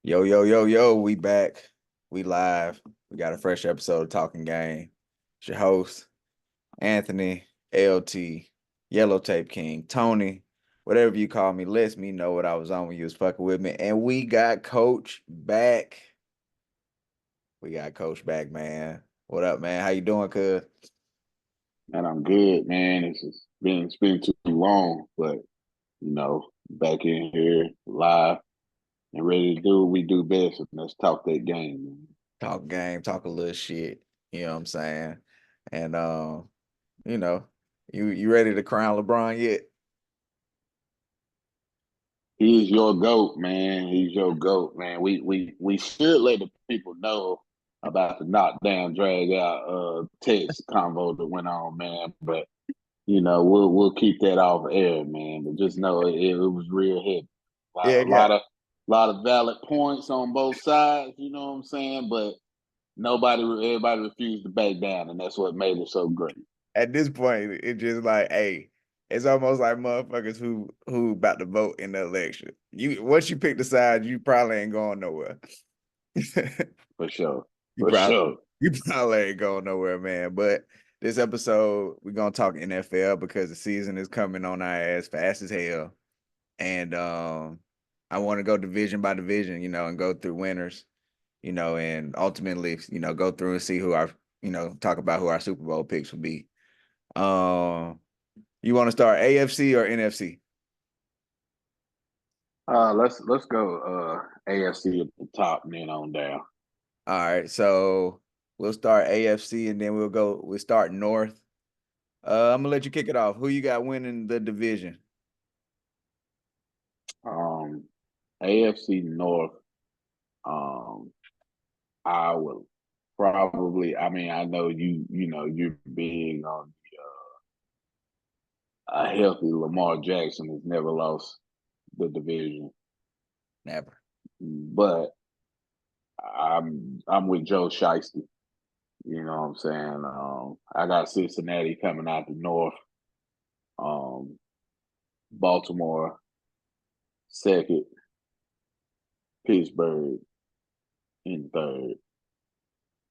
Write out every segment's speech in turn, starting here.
Yo, yo, yo, yo, we back. We live. We got a fresh episode of Talking Game. It's your host, Anthony, LT, Yellow Tape King, Tony, whatever you call me, lets me know what I was on when you was fucking with me. And we got Coach back. We got Coach back, man. What up, man? How you doing, cuz? And I'm good, man. It's been too long, but back in here live and ready to do what we do best. And let's talk that game, man. Talk game, talk a little shit. You know what I'm saying? And you know, you ready to crown LeBron yet? He's your goat, man. He's your goat, man. We should let the people know about the knockdown drag out text convo that went on, man. But we'll keep that off air, man. But just know it was real heavy. A Yeah, lot, a got lot of lot of valid points on both sides. You know what I'm saying? But everybody refused to back down, and that's what made it so great. at this point, it's just like, hey, it's almost like motherfuckers who about to vote in the election. You once you pick the side, you probably ain't going nowhere. For sure, you for probably sure. you probably ain't going nowhere, man. But this episode, we're gonna talk NFL because the season is coming on our ass fast as hell. And I want to go division by division, and go through winners, and ultimately, go through and see who our, talk about who our Super Bowl picks will be. Um, you want to start AFC or NFC? Let's go AFC at the top, and then on down. All right, so we'll start AFC and then we'll start North. I'm gonna let you kick it off. Who you got winning the division? Um, AFC North. Um, I would probably. I mean, I know you're big on a healthy Lamar Jackson has never lost the division, Never. but I'm with Joe Shiesty. You know what I'm saying? I got Cincinnati coming out the north. Um, Baltimore second, Pittsburgh in third,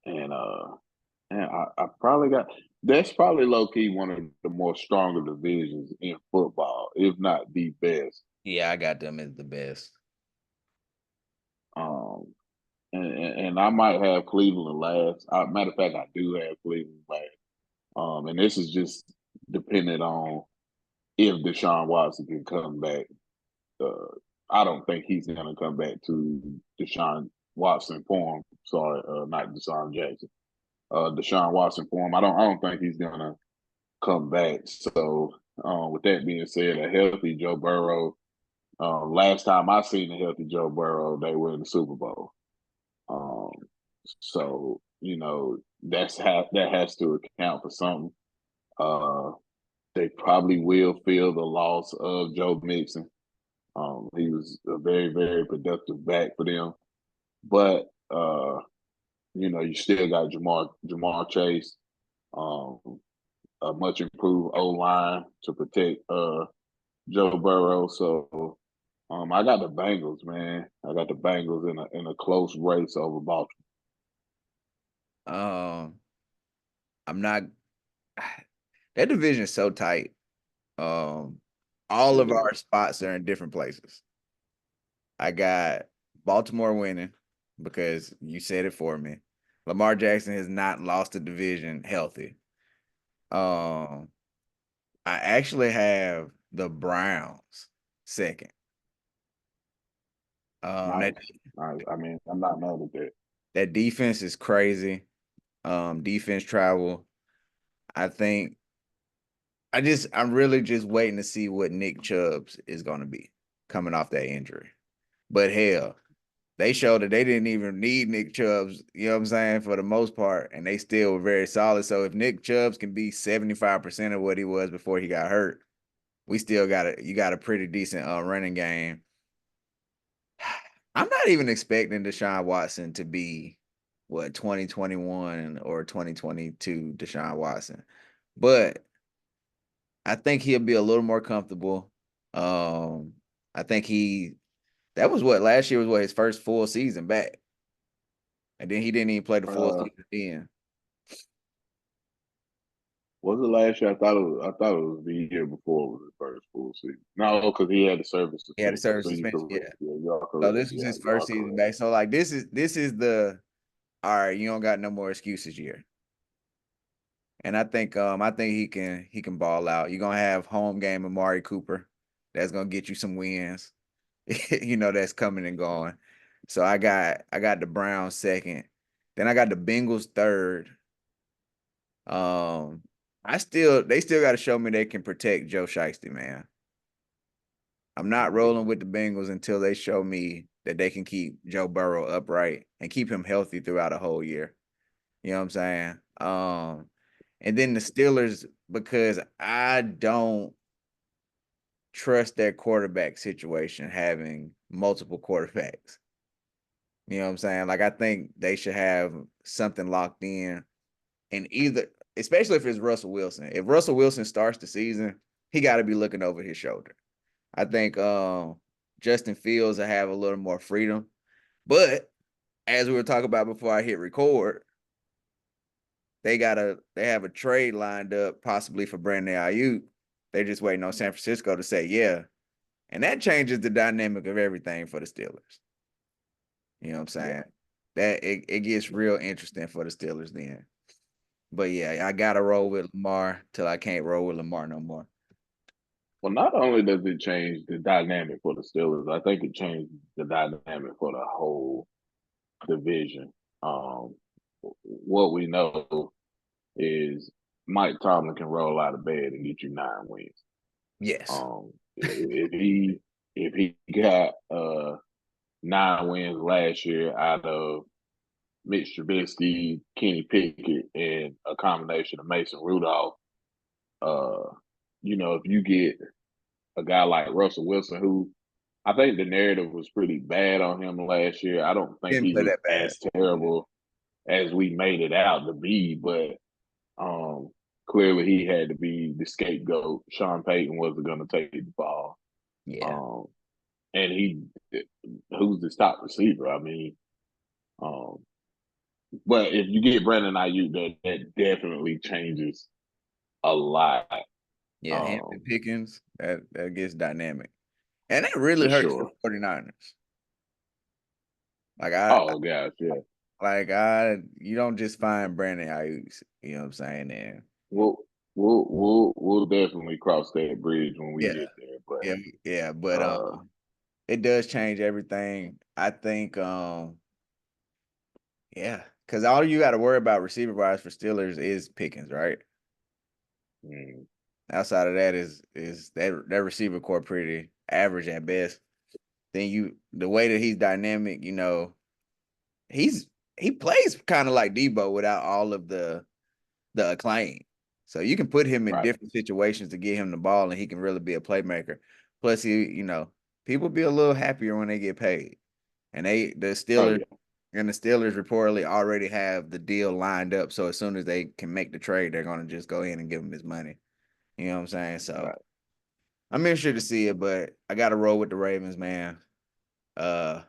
and I probably got that's probably low key one of the more stronger divisions in football, if not the best. Yeah, I got them as the best. Um, and I might have Cleveland last. Matter of fact, I do have Cleveland last. And this is just dependent on if Deshaun Watson can come back. Uh, I don't think he's going to come back to Deshaun Watson form. Sorry, not Deshaun Jackson. Deshaun Watson form. I don't think he's going to come back. So, with that being said, a healthy Joe Burrow. Last time I seen a healthy Joe Burrow, they were in the Super Bowl. Um, so that has to account for something. Uh, they probably will feel the loss of Joe Mixon. He was a very, very productive back for them. But you still got Jamar Chase, um, a much improved O line to protect Joe Burrow. So I got the Bengals, man. I got the Bengals in a close race over Baltimore. Um, I'm not that division is so tight. Um, all of Yeah. our spots are in different places. I got Baltimore winning because you said it for me. Lamar Jackson has not lost a division healthy. Um, I actually have the Browns second. That Nice. Nice. I mean, I'm not mad at that. that defense is crazy. Defense travel. I think I'm really just waiting to see what Nick Chubb's is gonna be coming off that injury. But hell, they showed that they didn't even need Nick Chubb's, you know what I'm saying, for the most part, and they still were very solid. So if Nick Chubb's can be 75% of what he was before he got hurt, we still you got a pretty decent running game. I'm not even expecting Deshaun Watson to be what 2021 or 2022 Deshaun Watson. But I think he'll be a little more comfortable. I think That was what last year was what his first full season back. And then he didn't even play the full Uh, season then. was it last year? I thought it was the year before was his first full season. No, because he had a service He had a suspension. service So you suspension. correct. Yeah. Yeah, y'all So correct. this was Yeah, his y'all first season correct. back. So like this is the all right, you don't got no more excuses year. And I think he can ball out. You're gonna have home game Amari Cooper. That's gonna get you some wins. That's coming and going. So I got the Browns second. Then I got the Bengals third. Um they still got to show me they can protect Joe Shiesty, man. I'm not rolling with the Bengals until they show me that they can keep Joe Burrow upright and keep him healthy throughout a whole year. You know what I'm saying? And then the Steelers, because I don't trust their quarterback situation having multiple quarterbacks. You know what I'm saying? Like I think they should have something locked in and either, especially if it's Russell Wilson. If Russell Wilson starts the season, he got to be looking over his shoulder. I think Justin Fields will have a little more freedom. But as we were talking about before I hit record, they have a trade lined up possibly for Brandon Ayuk. They're just waiting on San Francisco to say yeah. And that changes the dynamic of everything for the Steelers. You know what I'm Yeah. saying? That it gets real interesting for the Steelers then. But yeah, I gotta roll with Lamar till I can't roll with Lamar no more. Well, not only does it change the dynamic for the Steelers, I think it changed the dynamic for the whole division. Um, what we know is Mike Tomlin can roll out of bed and get you 9 wins. Yes. If he got 9 wins last year out of Mitch Trubisky, Kenny Pickett, and a combination of Mason Rudolph, uh, if you get a guy like Russell Wilson, who I think the narrative was pretty bad on him last year. I don't think Didn't he play was that bad. as terrible as we made it out to be, but um, clearly he had to be the scapegoat. Sean Payton wasn't going to take the ball. Yeah. Um, and who's the top receiver? I mean, um, but if you get Brandon Ayuk, that definitely changes a lot. Yeah, Hampton Um, Pickens, that gets dynamic. And that really for hurts the sure. 49ers. Like I Oh gosh, yeah. you don't just find Brandon Ayuk, you know what I'm saying? And We'll we'll definitely cross that bridge when we yeah, get there. yeah, yeah. But Uh, it does change everything. I think yeah, because all you got to worry about receiver wise for Steelers is Pickens, right? mm, Outside of that is that receiver core pretty average at best. Then the way that he's dynamic, he's he plays kind of like Debo without all of the acclaim. So you can put him in right. different situations to get him the ball, and he can really be a playmaker. Plus, people be a little happier when they get paid, and Oh yeah, the Steelers reportedly already have the deal lined up. So as soon as they can make the trade, they're gonna just go in and give him his money. You know what I'm saying? So right. I'm interested to see it, but I got to roll with the Ravens, man. Uh,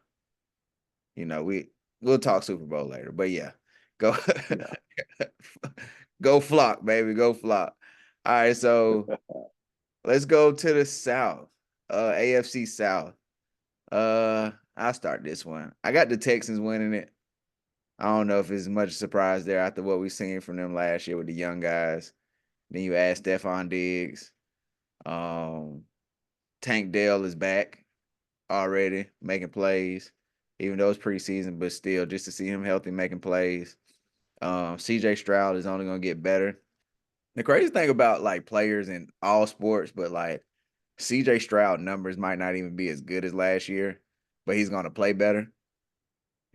we'll talk Super Bowl later, but yeah, go Yeah. go flock, baby, go flock. All right, so let's go to the South, AFC South. I'll start this one. I got the Texans winning it. I don't know if it's much surprise there after what we've seen from them last year with the young guys. Then you add Stephon Diggs. Um, Tank Dell is back already making plays, even though it's preseason, but still, just to see him healthy making plays. CJ Stroud is only gonna get better. The crazy thing about like players in all sports, but like CJ Stroud numbers might not even be as good as last year, but he's gonna play better.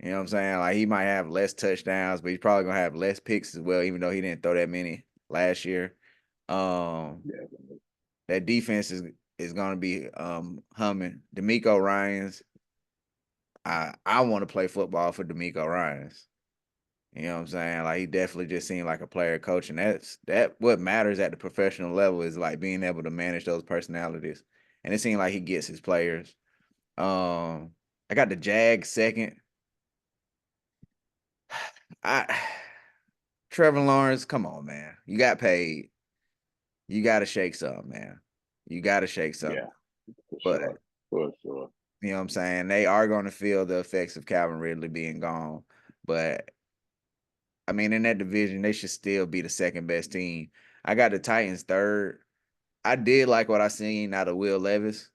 You know what I'm saying? Like he might have less touchdowns, but he's probably gonna have less picks as well, even though he didn't throw that many last year. Um, Yeah. that defense is gonna be humming. D'Amico Ryans. I want to play football for D'Amico Ryans. You know what I'm saying? Like he definitely just seemed like a player coach, and that what matters at the professional level is like being able to manage those personalities. And it seemed like he gets his players. Um, I got the Jags second. I Trevor Lawrence, come on, man. You got paid. You got to shake something, man. You got to shake something. Yeah, for But sure, for sure. you know what I'm saying? They are going to feel the effects of Calvin Ridley being gone. But I mean, in that division, they should still be the second best team. I got the Titans third. I did like what I seen out of Will Levis.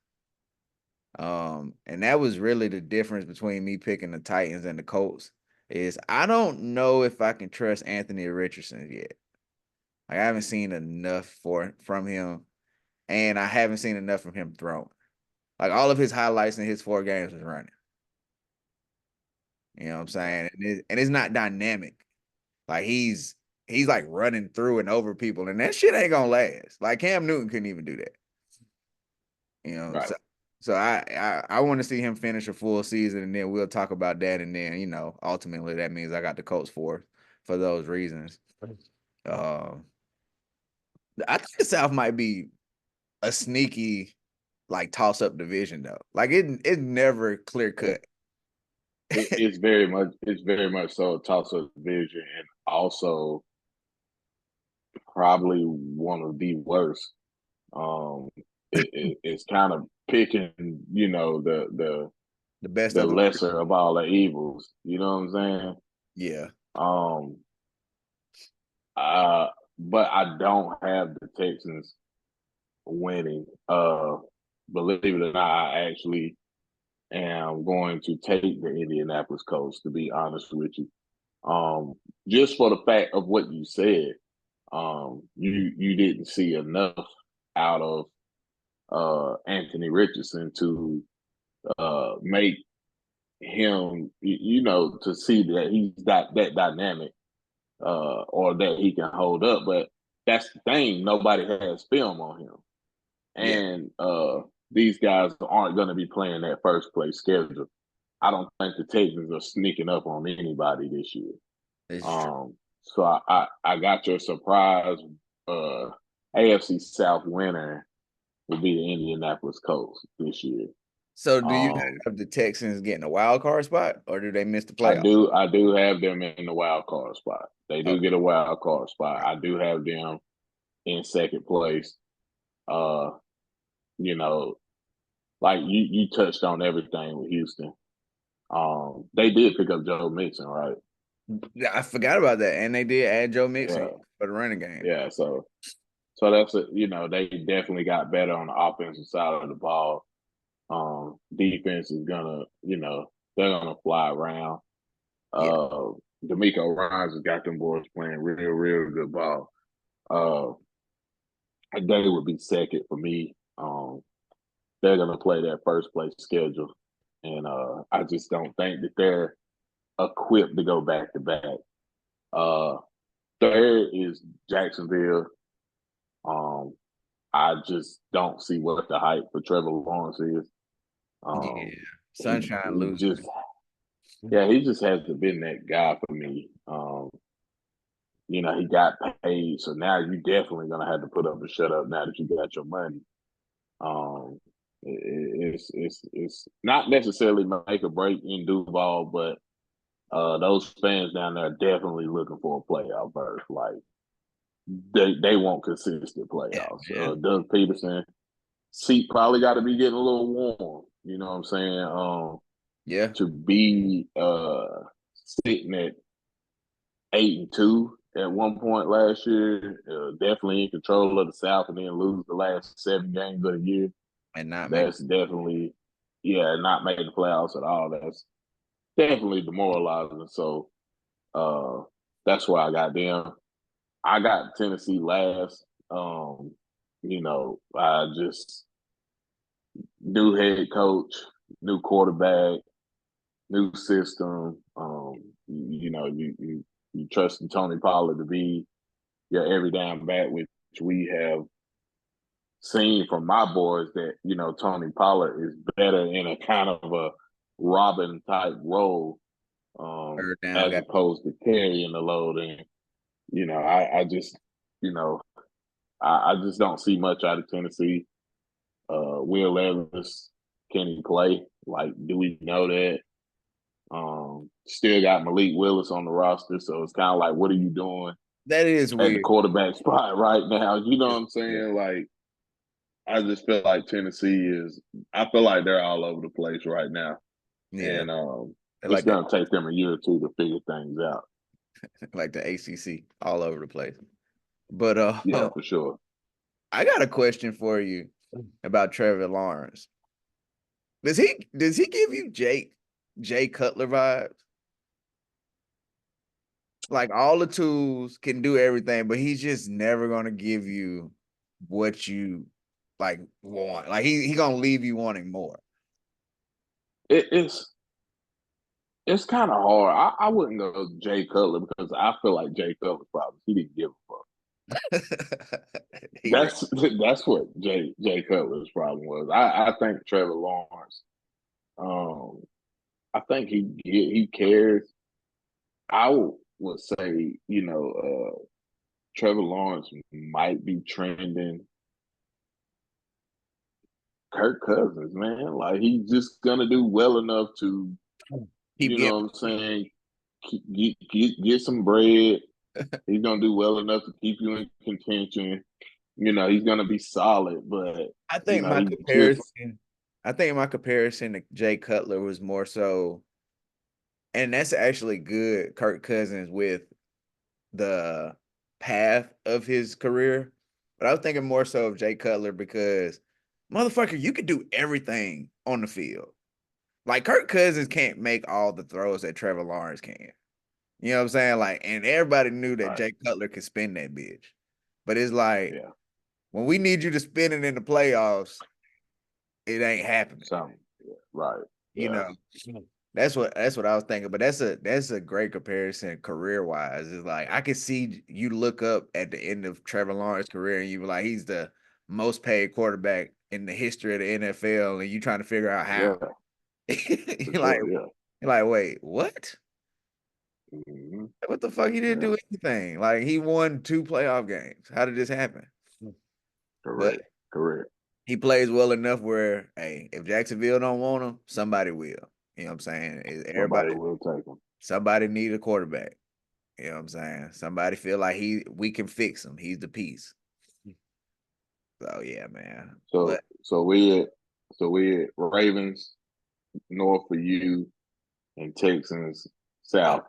And that was really the difference between me picking the Titans and the Colts. Is I don't know if I can trust Anthony Richardson yet. Like, I haven't seen enough from him, and I haven't seen enough from him throwing. Like, all of his highlights in his 4 games was running. You know what I'm saying? And it's not dynamic. Like, he's like running through and over people, and that shit ain't gonna last. Like, Cam Newton couldn't even do that. You know, Right. so I want to see him finish a full season, and then we'll talk about that. And then, ultimately that means I got the Colts for those reasons. Um, I think the South might be a sneaky like toss up division though. Like it's never clear cut. It's very much so a toss up division, and also probably one of the worst. Um, it's kind of picking, The best the of the lesser of all the evils. You know what I'm saying? yeah. Um, uh, but I don't have the Texans winning. Believe it or not, I actually am going to take the Indianapolis Colts. To be honest with you, just for the fact of what you said, you didn't see enough out of Anthony Richardson to make him, to see that he's got that dynamic or that he can hold up. But that's the thing, nobody has film on him. Yeah. And these guys aren't going to be playing that first place schedule. I don't think the Texans are sneaking up on anybody this year. It's true. So I got your surprise uh, AFC South winner will be the Indianapolis Colts this year. So do you Um, have the Texans getting a wild card spot or do they miss the I playoffs? do I do have them in the wild card spot. They do Okay. get a wild card spot. I do have them in second place. Uh, you know, like you touched on everything with Houston. They did pick up Joe Mixon, right? Yeah, I forgot about that. And they did add Joe Mixon Yeah, for the running game. yeah. So that's they definitely got better on the offensive side of the ball. Defense is gonna, they're gonna fly around. Yeah. Uh, D'Amico Ryans has got them boys playing real, real good ball. Uh, they would be second for me. They're gonna play that first place schedule, and I just don't think that they're equipped to go back to back. Uh, Third is Jacksonville. Um, I just don't see what the hype for Trevor Lawrence is. Yeah. Um, Sunshine he loser. just, yeah, he just hasn't been that guy for me. He got paid, so now you definitely gonna have to put up a shut up now that you got your money. Um, it's not necessarily make or break in Duval, but those fans down there are definitely looking for a playoff berth. Like they want consistent Yeah, playoffs. man. Doug Peterson seat probably got to be getting a little warm. You know what I'm saying? Yeah. To be sitting at 8-2 at one point last year, definitely in control of the South, and then lose the last 7 games of the year. And not make That's definitely, yeah, not making the playoffs at all. That's definitely demoralizing. So that's why I got them. I got Tennessee last. I just new head coach, new quarterback, new system. You trust in Tony Pollard to be your every down back, which we have seen from my boys that Tony Pollard is better in a kind of a Robin type role, third down as guy. opposed to carrying the load. And I just you know I just don't see much out of Tennessee. Will Levis Can he play? Like, do we know that? Still got Malik Willis on the roster, so it's kind of like, what are you doing That is at the weird. quarterback spot right now? You know what I'm Yeah. saying? Like, I just feel like Tennessee is. I feel like they're all over the place right now, Yeah. and They it's like the gonna take them a year or two to figure things out. like the ACC all over the place. But Yeah, for sure. I got a question for you about Trevor Lawrence. Does he give you Jay Cutler vibes? Like all the tools can do everything, but he's just never gonna give you what you like want. Like he gonna leave you wanting more. It's kind of hard. I wouldn't go Jay Cutler because I feel like Jay Cutler's problem. He didn't give a fuck. He re- That's what Jay Cutler's problem was. I think Trevor Lawrence. Um, I think he cares. I would say, Trevor Lawrence might be trending Kirk Cousins, man. Like he's just gonna do well enough to, keep you know getting. what I'm saying, get some bread. He's gonna do well enough to keep you in contention. He's gonna be solid, but I think my he just comparison, I think my comparison to Jay Cutler was more so, and that's actually good. Kirk Cousins with the path of his career, but I was thinking more so of Jay Cutler because motherfucker, you could do everything on the field. Like Kirk Cousins can't make all the throws that Trevor Lawrence can. You know what I'm saying? Like, and everybody knew that right. Jay Cutler could spin that bitch. But it's like Yeah, when we need you to spin it in the playoffs, it ain't happening. something. Yeah, right. You Yeah, know, that's what I was thinking. But that's a great comparison career wise. It's like I could see you look up at the end of Trevor Lawrence's career and you be like, he's the most paid quarterback in the history of the NFL, and you trying to figure out how. yeah, for you're like, sure. Yeah. you're like, wait, what? Hmm. What the fuck? He didn't Yeah, do anything. Like he won 2 playoff games. How did this happen? But correct. Correct. he plays well enough where, hey, if Jacksonville don't want him, somebody will. You know what I'm saying? Somebody Everybody, will take him. somebody need a quarterback. You know what I'm saying? Somebody feel like we can fix him. He's the piece. So yeah, man. But So we at Ravens north for you and Texans matter, south.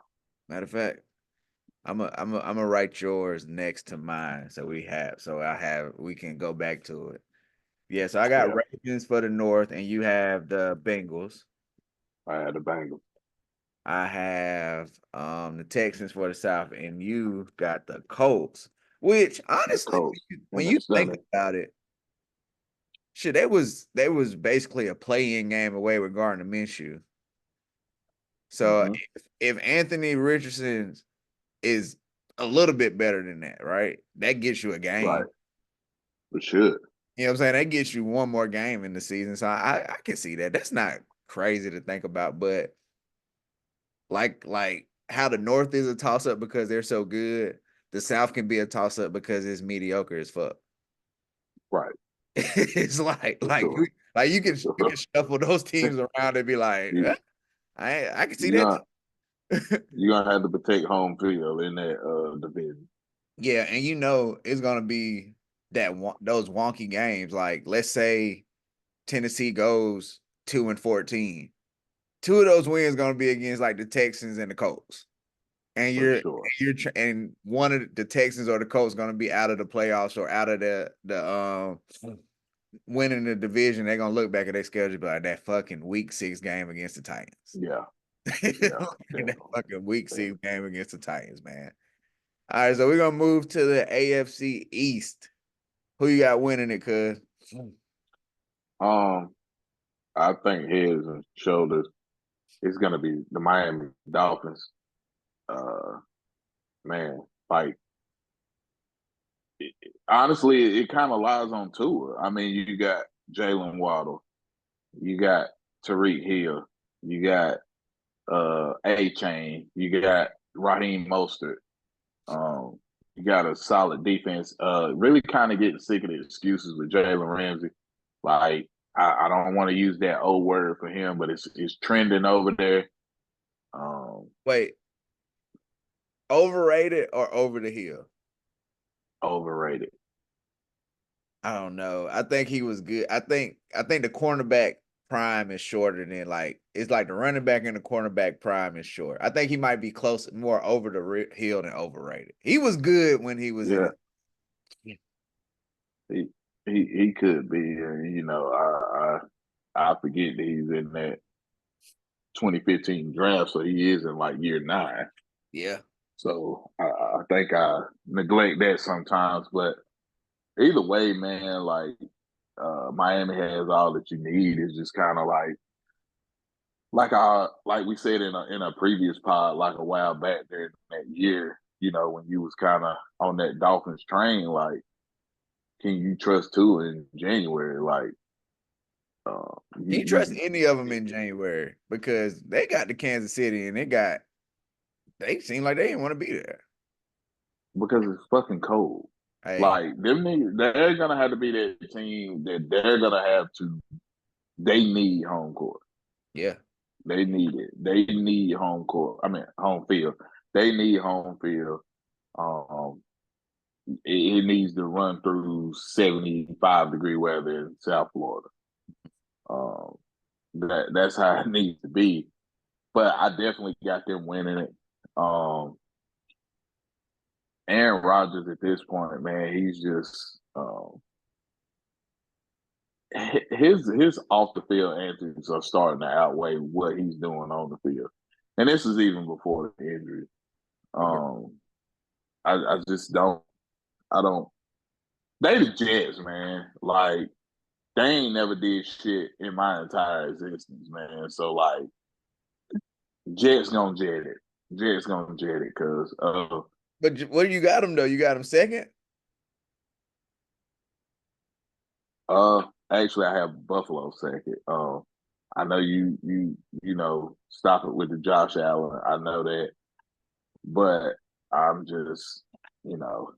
matter of fact, I'm gonna write yours next to mine. We can go back to it. Yeah, so I got Yeah, Ravens for the North, and you have the Bengals. I had the Bengals. I have the Texans for the South, and you got the Colts. Which The honestly, Colts when and the you think Stunning. about it, shit, they was basically a play-in game away with Gardner Minshew. So Mm-hmm. if Anthony Richardson is a little bit better than that, right? That gets you a Right. game. We should. You know what I'm saying? That gets you one more game in the season. So I can see that. That's not crazy to think about, but like how the North is a toss up because they're so good, the South can be a toss up because it's mediocre as fuck. Right. It's like For like sure. you like you For can you can sure. shuffle those teams around and be like, you I can see you're that gonna too. you're gonna have to protect home field in that division. Yeah, and it's gonna be those wonky games. Like let's say Tennessee goes 2-14. Two of those wins gonna be against like the Texans and the Colts. And For you're sure. and one of the Texans or the Colts going to be out of the playoffs or out of the winning the division. They're gonna look back at their schedule and be like that fucking week 6 game against the Titans. Yeah. Yeah. That Definitely. fucking week Definitely. 6 game against the Titans, man. All right, so we're gonna move to the AFC East. Who you got winning it, cuz? Um, I think heads and shoulders. It's gonna be the Miami Dolphins. Uh, man, like honestly, it kind of lies on Tua. I mean, you got Jalen Waddle, you got Tariq Hill, you got A Chain, you got Raheem Mostert. Um, you got a solid defense. Really kind of getting sick of the excuses with Jalen Ramsey. Like I don't want to use that old word for him, but it's trending over there. Wait, overrated or over the hill? Overrated. I don't know. I think he was good. I think the cornerback prime is shorter than like it's like the running back and the cornerback prime is short. I think he might be close more over the hill than overrated. He was good when he was in Yeah, it. he he could be. I forget that he's in that 2015 draft, so he is in like year 9. Yeah. So I think I neglect that sometimes, but either way, man, like Miami has all that you need. It's just kind of like we said in a previous pod, like a while back there in that year, when you was kind of on that Dolphins train, like, can you trust Tua in January? Like, Can you trust you any of them in January? Because they got to Kansas City and they seem like they didn't want to be there. because it's fucking cold. Hey, Like they're gonna have to be that team that they're gonna have to. They need home court. yeah. They need it. They need home court. I mean, home field. They need home field. Um, it needs to run through 75-degree weather in South Florida. Um, that's how it needs to be. But I definitely got them winning it. Aaron Rodgers at this point, man, he's just his off the field antics are starting to outweigh what he's doing on the field, and this is even before the injury. Um, I just don't. I don't. They the Jets, man. Like they ain't never did shit in my entire existence, man. So like, Jets gonna jet it. Jets gonna jet it because But what do you got him though? You got him second? actually I have Buffalo second. I know stop it with the Josh Allen. I know that, but I'm just you know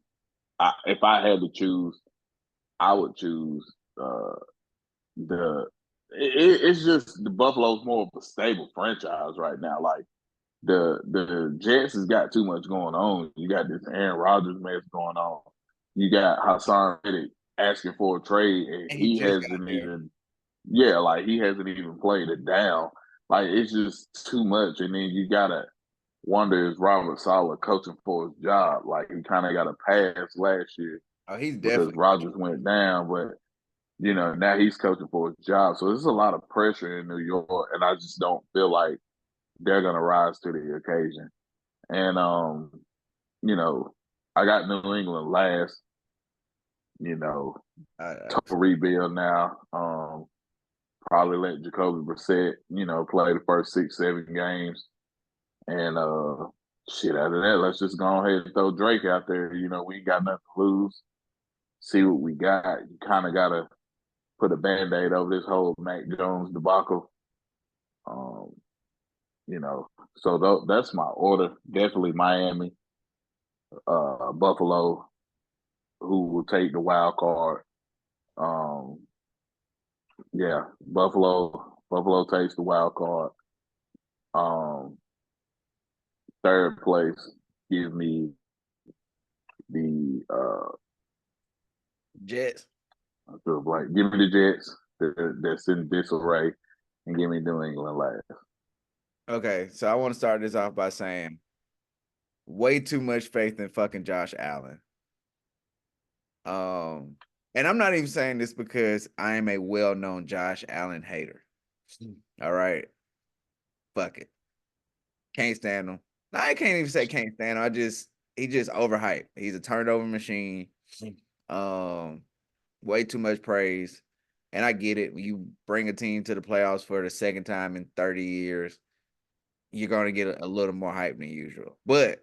if I had to choose, I would choose the. It's just the Buffalo's more of a stable franchise right now. Like the Jets has got too much going on. You got this Aaron Rodgers mess going on. You got Hassan Reddick asking for a trade, and And he he just got hasn't there. even. Yeah, like he hasn't even played it down. Like it's just too much, and then you gotta wonder is Robert Saleh coaching for his job? Like he kind of got a pass last year Oh, he's because definitely Rodgers went down, but now he's coaching for his job. So there's a lot of pressure in New York, and I just don't feel like they're gonna rise to the occasion. And you know, I got New England last. You know, I, total rebuild now. Probably let Jacoby Brissett, play the first 6, 7 games, and shit. After that, let's just go ahead and throw Drake out there. We ain't got nothing to lose. See what we got. You kind of gotta put a band-aid over this whole Mac Jones debacle. Um, so that's my order. Definitely Miami, Buffalo, who will take the wild card. Um, yeah, Buffalo takes the wild card. Um, third place, give me the Jets. I feel like give me the Jets. That's in disarray, and give me New England last. Okay, so I want to start this off by saying way too much faith in fucking Josh Allen. Um, and I'm not even saying this because I am a well-known Josh Allen hater. All right. Fuck it. Can't stand him. No, I can't even say can't stand him. He just overhyped. He's a turnover machine. Um, way too much praise. And I get it. When you bring a team to the playoffs for the second time in 30 years, you're gonna get a little more hype than usual. But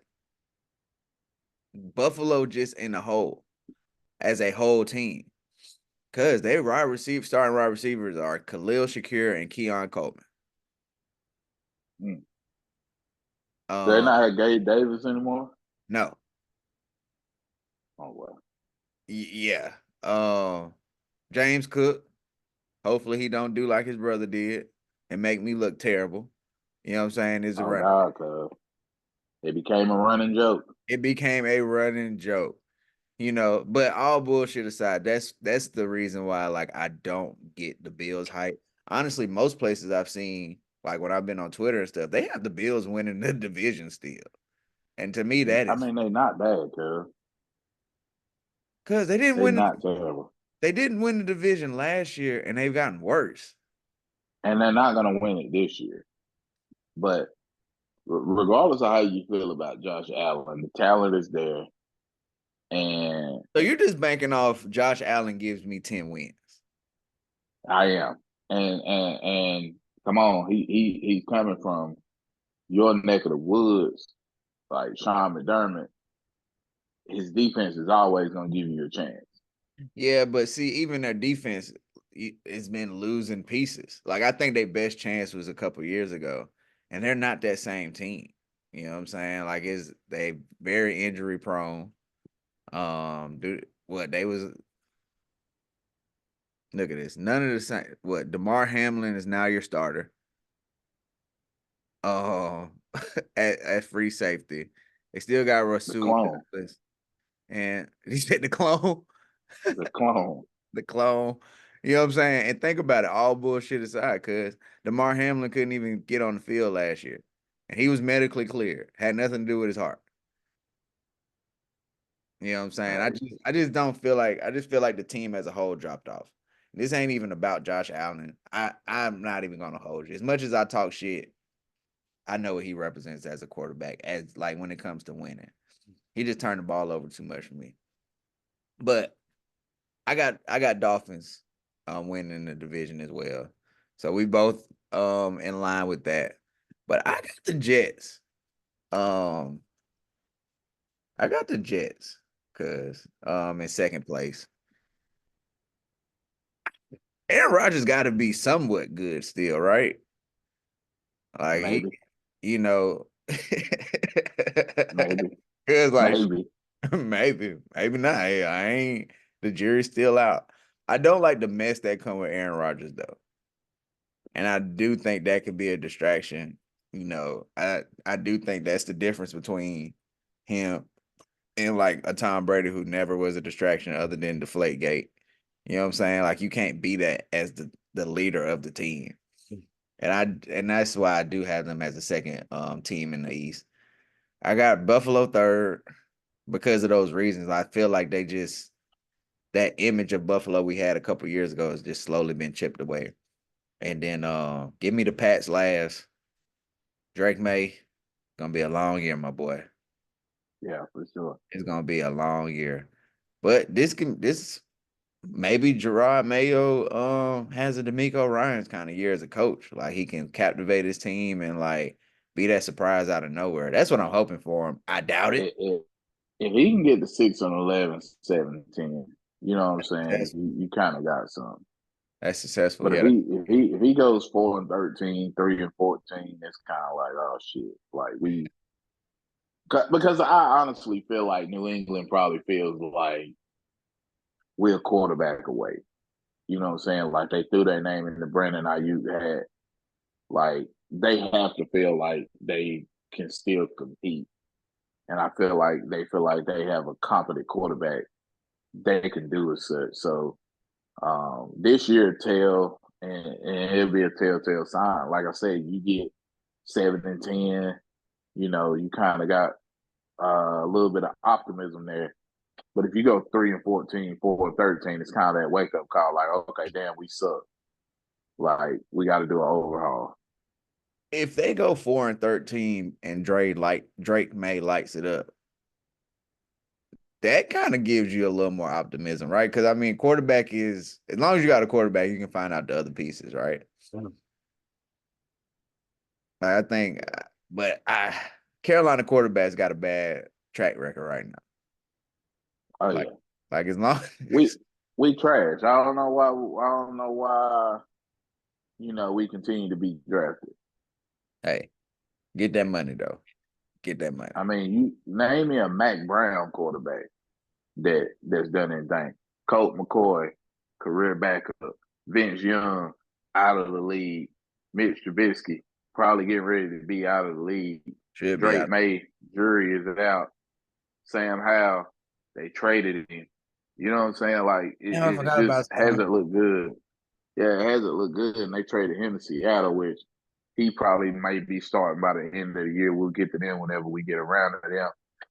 Buffalo just in the whole as a whole team. Cause they starting wide receivers are Khalil Shakir and Keon Coleman. Mm. They Um, not have Gabe Davis anymore. no, Oh well. yeah. James Cook, Hopefully he don't do like his brother did and make me look terrible. You know what I'm saying? Is a Oh run. God, cuz it became a running joke. It became a running joke. But all bullshit aside, that's the reason why like I don't get the Bills hype. Honestly, most places I've seen, like when I've been on Twitter and stuff, they have the Bills winning the division still. And to me, that I is mean, they not bad, cuz because they not terrible, they didn't win the division last year and they've gotten worse. and they're not gonna win it this year. But regardless of how you feel about Josh Allen, the talent is there, and So you're just banking off Josh Allen gives me 10 wins. I am. And come on, he's coming from your neck of the woods, like Sean McDermott. His defense is always gonna give you a chance. Yeah, but see, even their defense has been losing pieces. Like I think their best chance was a couple years ago, and they're not that same team. You know what I'm saying? Like is they very injury prone. Dude, what they was look at this. None of the same. What Damar Hamlin is now your starter. Oh, at free safety, they still got The Rasul clone, Douglas, and he said the clone. the clone. The clone. You know what I'm saying? And think about it, all bullshit aside, cuz DeMar Hamlin couldn't even get on the field last year. And he was medically cleared. Had nothing to do with his heart. You know what I'm saying? I Hey, just I just don't feel like I just feel like the team as a whole dropped off. This ain't even about Josh Allen. I'm not even gonna hold you. As much as I talk shit, I know what he represents as a quarterback, as like when it comes to winning. He just turned the ball over too much for me. But I got Dolphins winning the division as well. So we both in line with that. But Um I got the Jets because in second place. Aaron Rodgers gotta be somewhat good still, right? Like maybe, you know maybe, it's like maybe. maybe not. Hey, I ain't the jury's still out. I don't like the mess that come with Aaron Rodgers though. And I do think that could be a distraction. I do think that's the difference between him and like a Tom Brady who never was a distraction other than Deflate Gate. You know what I'm saying? Like you can't be that as the leader of the team. And that's why I do have them as a second team in the East. I got Buffalo third because of those reasons. I feel like they just that image of Buffalo we had a couple years ago has just slowly been chipped away. And then give me the Pats last. Drake May, gonna be a long year, my boy. Yeah, for sure. It's gonna be a long year. But this maybe Gerard Mayo has a D'Amico Ryans kind of year as a coach. Like he can captivate his team and like be that surprise out of nowhere. That's what I'm hoping for him. I doubt it. If he can get the 6 on 11, 17, you know what I'm saying? That's You kind of got some. that's successful. But Yeah. if he goes 4-13, 3-14, it's kind of like, oh shit. Like because I honestly feel like New England probably feels like we're a quarterback away. You know what I'm saying? Like they threw their name in the Brandon Ayuk had. Like they have to feel like they can still compete. And I feel like they have a competent quarterback they can do as such. So this year and it'll be a telltale sign. Like I said, you get 7-10, you kind of got a little bit of optimism there. But if you go 3-14, 4-13, it's kind of that wake up call. Like, okay, damn, we suck. Like we got to do an overhaul. If they go 4-13 and Drake May lights it up, that kind of gives you a little more optimism, right? Because I mean, quarterback is as long as you got a quarterback, you can find out the other pieces, right? I think, but Carolina quarterbacks got a bad track record right now. Oh Like, yeah, like as long we as we trash. I don't know why. I don't know why. We continue to be drafted. hey, get that money though. Get that money. I mean, you name me a Mac Brown quarterback that's done anything. Colt McCoy, career backup. Vince Young out of the league. Mitch Trubisky probably getting ready to be out of the league. Should be Drake out. May, jury is out. Sam Howell, they traded him. You know what I'm saying? Like Damn, I it forgot just about Sam. hasn't looked good. Yeah, it hasn't looked good, and they traded him to Seattle, which he probably might be starting by the end of the year. We'll get to them whenever we get around to them.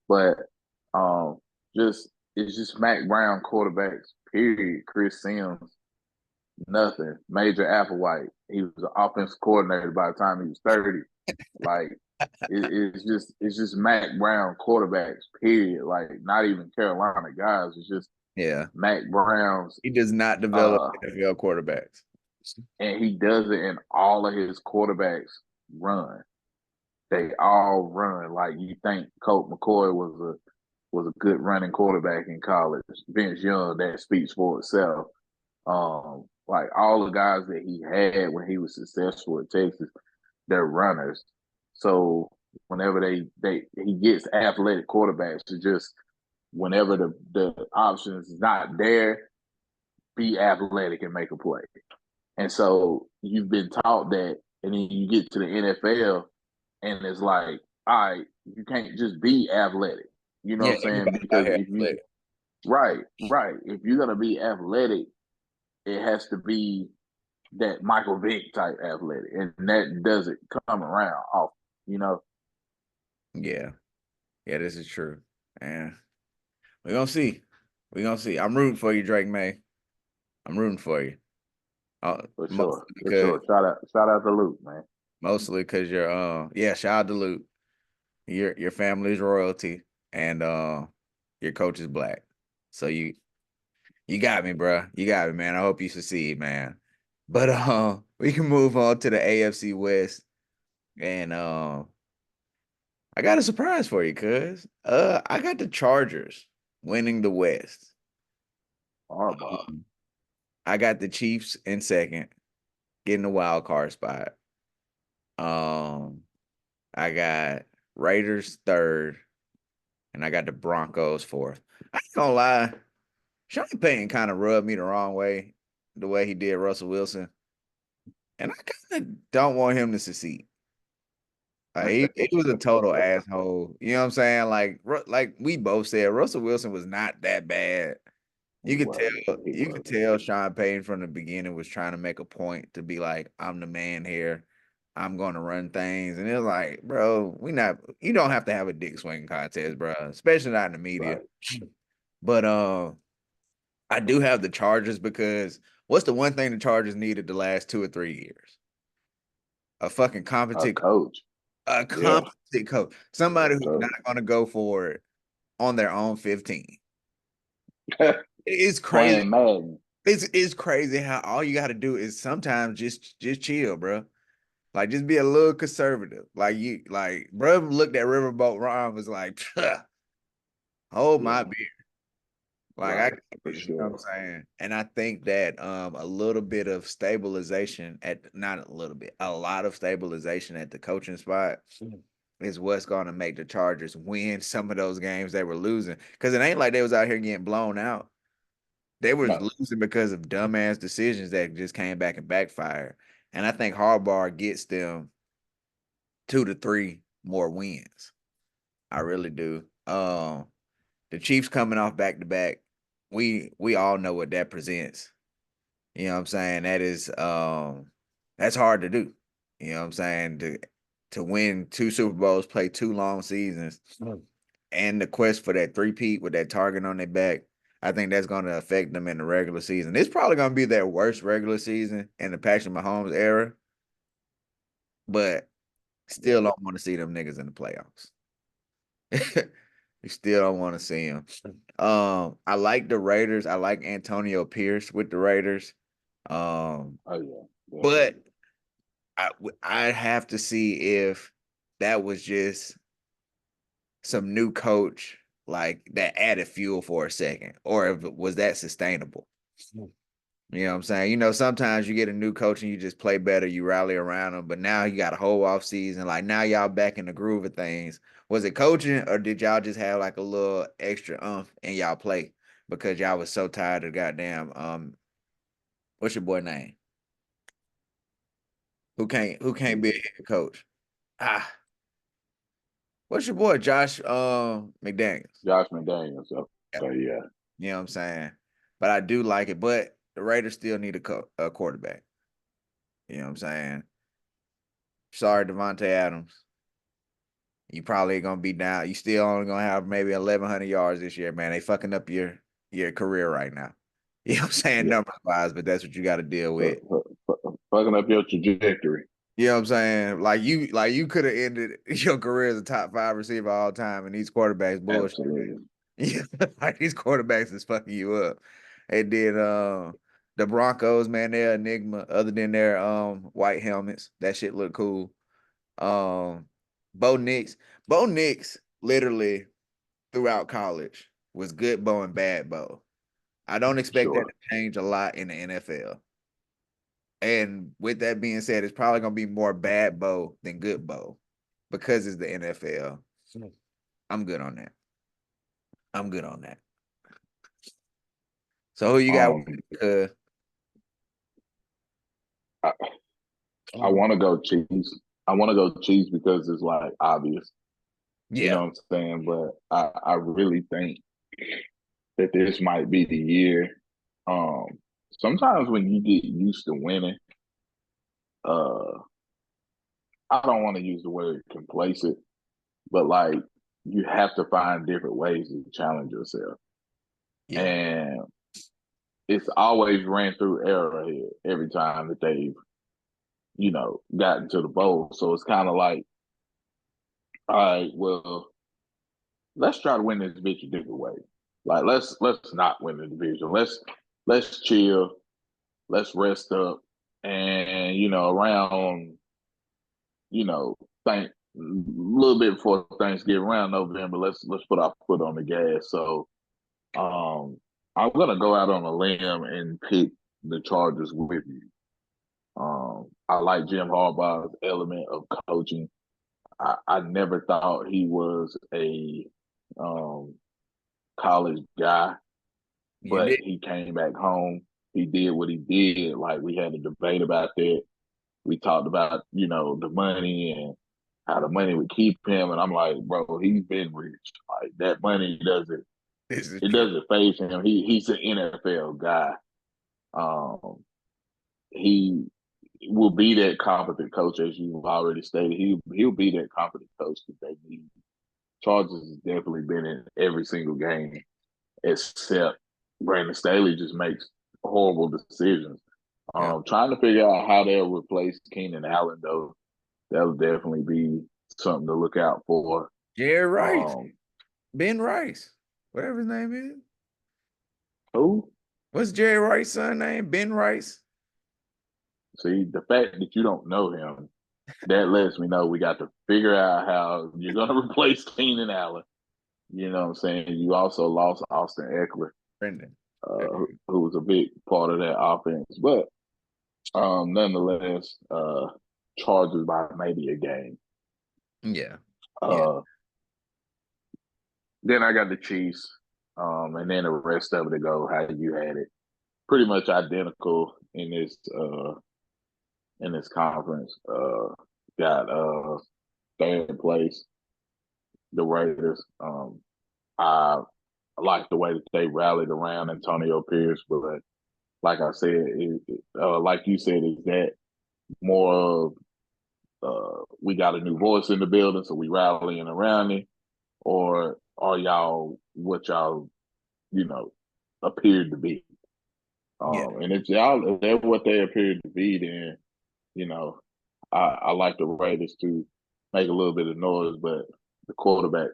But um, just it's just Mac Brown quarterbacks. Period. Chris Sims, nothing. Major Applewhite. He was an offensive coordinator by the time he was 30. Like it's just Mac Brown quarterbacks. Period. Like not even Carolina guys. It's just Yeah, Mac Brown's. he does not develop Uh, NFL quarterbacks. and he does it in all of his quarterbacks run. They all run. Like you think Colt McCoy was a good running quarterback in college. Vince Young, that speaks for itself. Like all the guys that he had when he was successful at Texas, they're runners. So whenever he gets athletic quarterbacks to just whenever the options is not there, be athletic and make a play. And so you've been taught that, and then you get to the NFL, and it's like, all right, you can't just be athletic. You know Yeah, what I'm saying? everybody out Because here if you athletic. right, if you're gonna be athletic, it has to be that Michael Vick type athletic, and that doesn't come around often. You know, Yeah, yeah, this is true. And we're gonna see. We're gonna see. I'm rooting for you, Drake May. I'm rooting for you. for Mostly sure, for because sure. Shout out to Luke, man. you're yeah, shout out to Luke. Your family's royalty and your coach is black. So you got me, bro. You got me, man. I hope you succeed, man. But we can move on to the AFC West. And I got a surprise for you, cuz. I got the Chargers winning the West. Harbaugh. I got the Chiefs in second, getting the wild card spot. Um, I got Raiders third, and I got the Broncos fourth. I ain't gonna lie, Sean Payton kind of rubbed me the wrong way, the way he did Russell Wilson, and I kind of don't want him to succeed. He was a total asshole. You know what I'm saying? Like we both said, Russell Wilson was not that bad. He wasn't. He You could wasn't. tell Sean Payton from the beginning was trying to make a point to be like, I'm the man here. I'm going to run things. And it's like, bro, you don't have to have a dick swinging contest, bro, especially not in the media. Right. But I do have the Chargers because what's the one thing the Chargers needed the last 2 or 3 years? A fucking A competent, coach. a Yeah. competent coach, Yeah. somebody who's not Coach. going to go for it on their own 15. It's crazy. Playing Madden. It's crazy how all you got to do is sometimes just chill, bro. Like just be a little conservative. Bro looked at Riverboat Ron was like, hold my Yeah. beer. Like I, Right. For you know what I'm sure. saying? And I think that a little bit of stabilization not a little bit, a lot of stabilization at the coaching spot is what's going to make the Chargers win some of those games they were losing. Because it ain't like they was out here getting blown out. They were No. losing because of dumbass decisions that just came back and backfired. And I think Harbaugh gets them 2 to 3 more wins. I really do. The Chiefs coming off back to back, we all know what that presents. You know what I'm saying? That's hard to do. You know what I'm saying? To win 2 Super Bowls, play 2 long seasons, and the quest for that three-peat with that target on their back, I think that's going to affect them in the regular season. It's probably going to be their worst regular season in the Patrick Mahomes era, but still don't want to see them niggas in the playoffs. You still don't want to see them. I like the Raiders. I like Antonio Pierce with the Raiders. Oh yeah. But Definitely. I have to see if that was just some new coach like that added fuel for a second, or if was that sustainable. You know what I'm saying? Sometimes you get a new coach and you just play better, you rally around them, but now you got a whole off season. Like now y'all back in the groove of things. Was it coaching or did y'all just have like a little extra in y'all play because y'all was so tired of goddamn what's your boy name? Who can't be a head coach? Ah, what's your boy Josh McDaniels? Josh McDaniels. Yeah, Okay, yeah, you know what I'm saying. But I do like it. But the Raiders still need a quarterback. You know what I'm saying. Sorry, Devontae Adams. You probably gonna be down. You still only gonna have maybe 1,100 yards this year, man. They fucking up your career right now. You know what I'm saying, yeah. numbers wise, but that's what you got to deal with. Fucking up your trajectory. You know what I'm saying? Like you could have ended your career as a top 5 receiver all time, and these quarterbacks bullshit. Absolutely. Yeah, like these quarterbacks is fucking you up. And then the Broncos, man, they're enigma. Other than their white helmets, that shit look cool. Um, Bo Nix, Bo Nix, literally throughout college was good Bo and bad Bo. I don't expect that Sure. to change a lot in the NFL. And with that being said, it's probably gonna be more bad Bo than good Bo because it's the NFL. I'm good on that. I'm good on that. So who you got? Um, I, I Um, want to go Chiefs. I want to go Chiefs because it's like obvious. You yeah, know what I'm saying? But I really think that this might be the year. Um, Sometimes when you get used to winning, uh, I don't want to use the word complacent, but like you have to find different ways to challenge yourself. yeah. And it's always ran through Arrowhead every time that they've, gotten to the bowl. So it's kind of like, all right, well, let's try to win this bitch a different way. Like let's not win the division. Let's chill. Let's rest up. And around thank a little bit before Thanksgiving, around November, let's put our foot on the gas. So I'm gonna go out on a limb and pick the Chargers with you. I like Jim Harbaugh's element of coaching. I never thought he was a um, college guy, You but did. he came back home. He did what he did. Like we had a debate about that. We talked about the money and how the money would keep him, and I'm like, bro, he's been rich. Like that money doesn't This is it true. doesn't phase him. He's an NFL guy. Um, he will be that competent coach as you've already stated. He'll be that competent coach that they need. Chargers has definitely been in every single game except Brandon Staley just makes horrible decisions. Yeah. Trying to figure out how they'll replace Keenan Allen though, that'll definitely be something to look out for. Jerry Rice, Um, Ben Rice, whatever his name is. who? What's Jerry Rice's son name? Ben Rice. See, the fact that you don't know him, that lets me know we got to figure out how you're going to replace Keenan Allen. You know what I'm saying? You also lost Austin Eckler, Brendan. who was a big part of that offense. But nonetheless, Chargers by maybe a game. Yeah. Yeah. Uh, then I got the Chiefs, and then the rest of it to go how you had it. Pretty much identical in this conference. Got third place, the Raiders. I like the way that they rallied around Antonio Pierce, but like I said, like you said, is that more of we got a new voice in the building, so we rallying around it, or are y'all what y'all appeared to be? Yeah. And if they're what they appeared to be, then you know I like the Raiders to make a little bit of noise, but the quarterback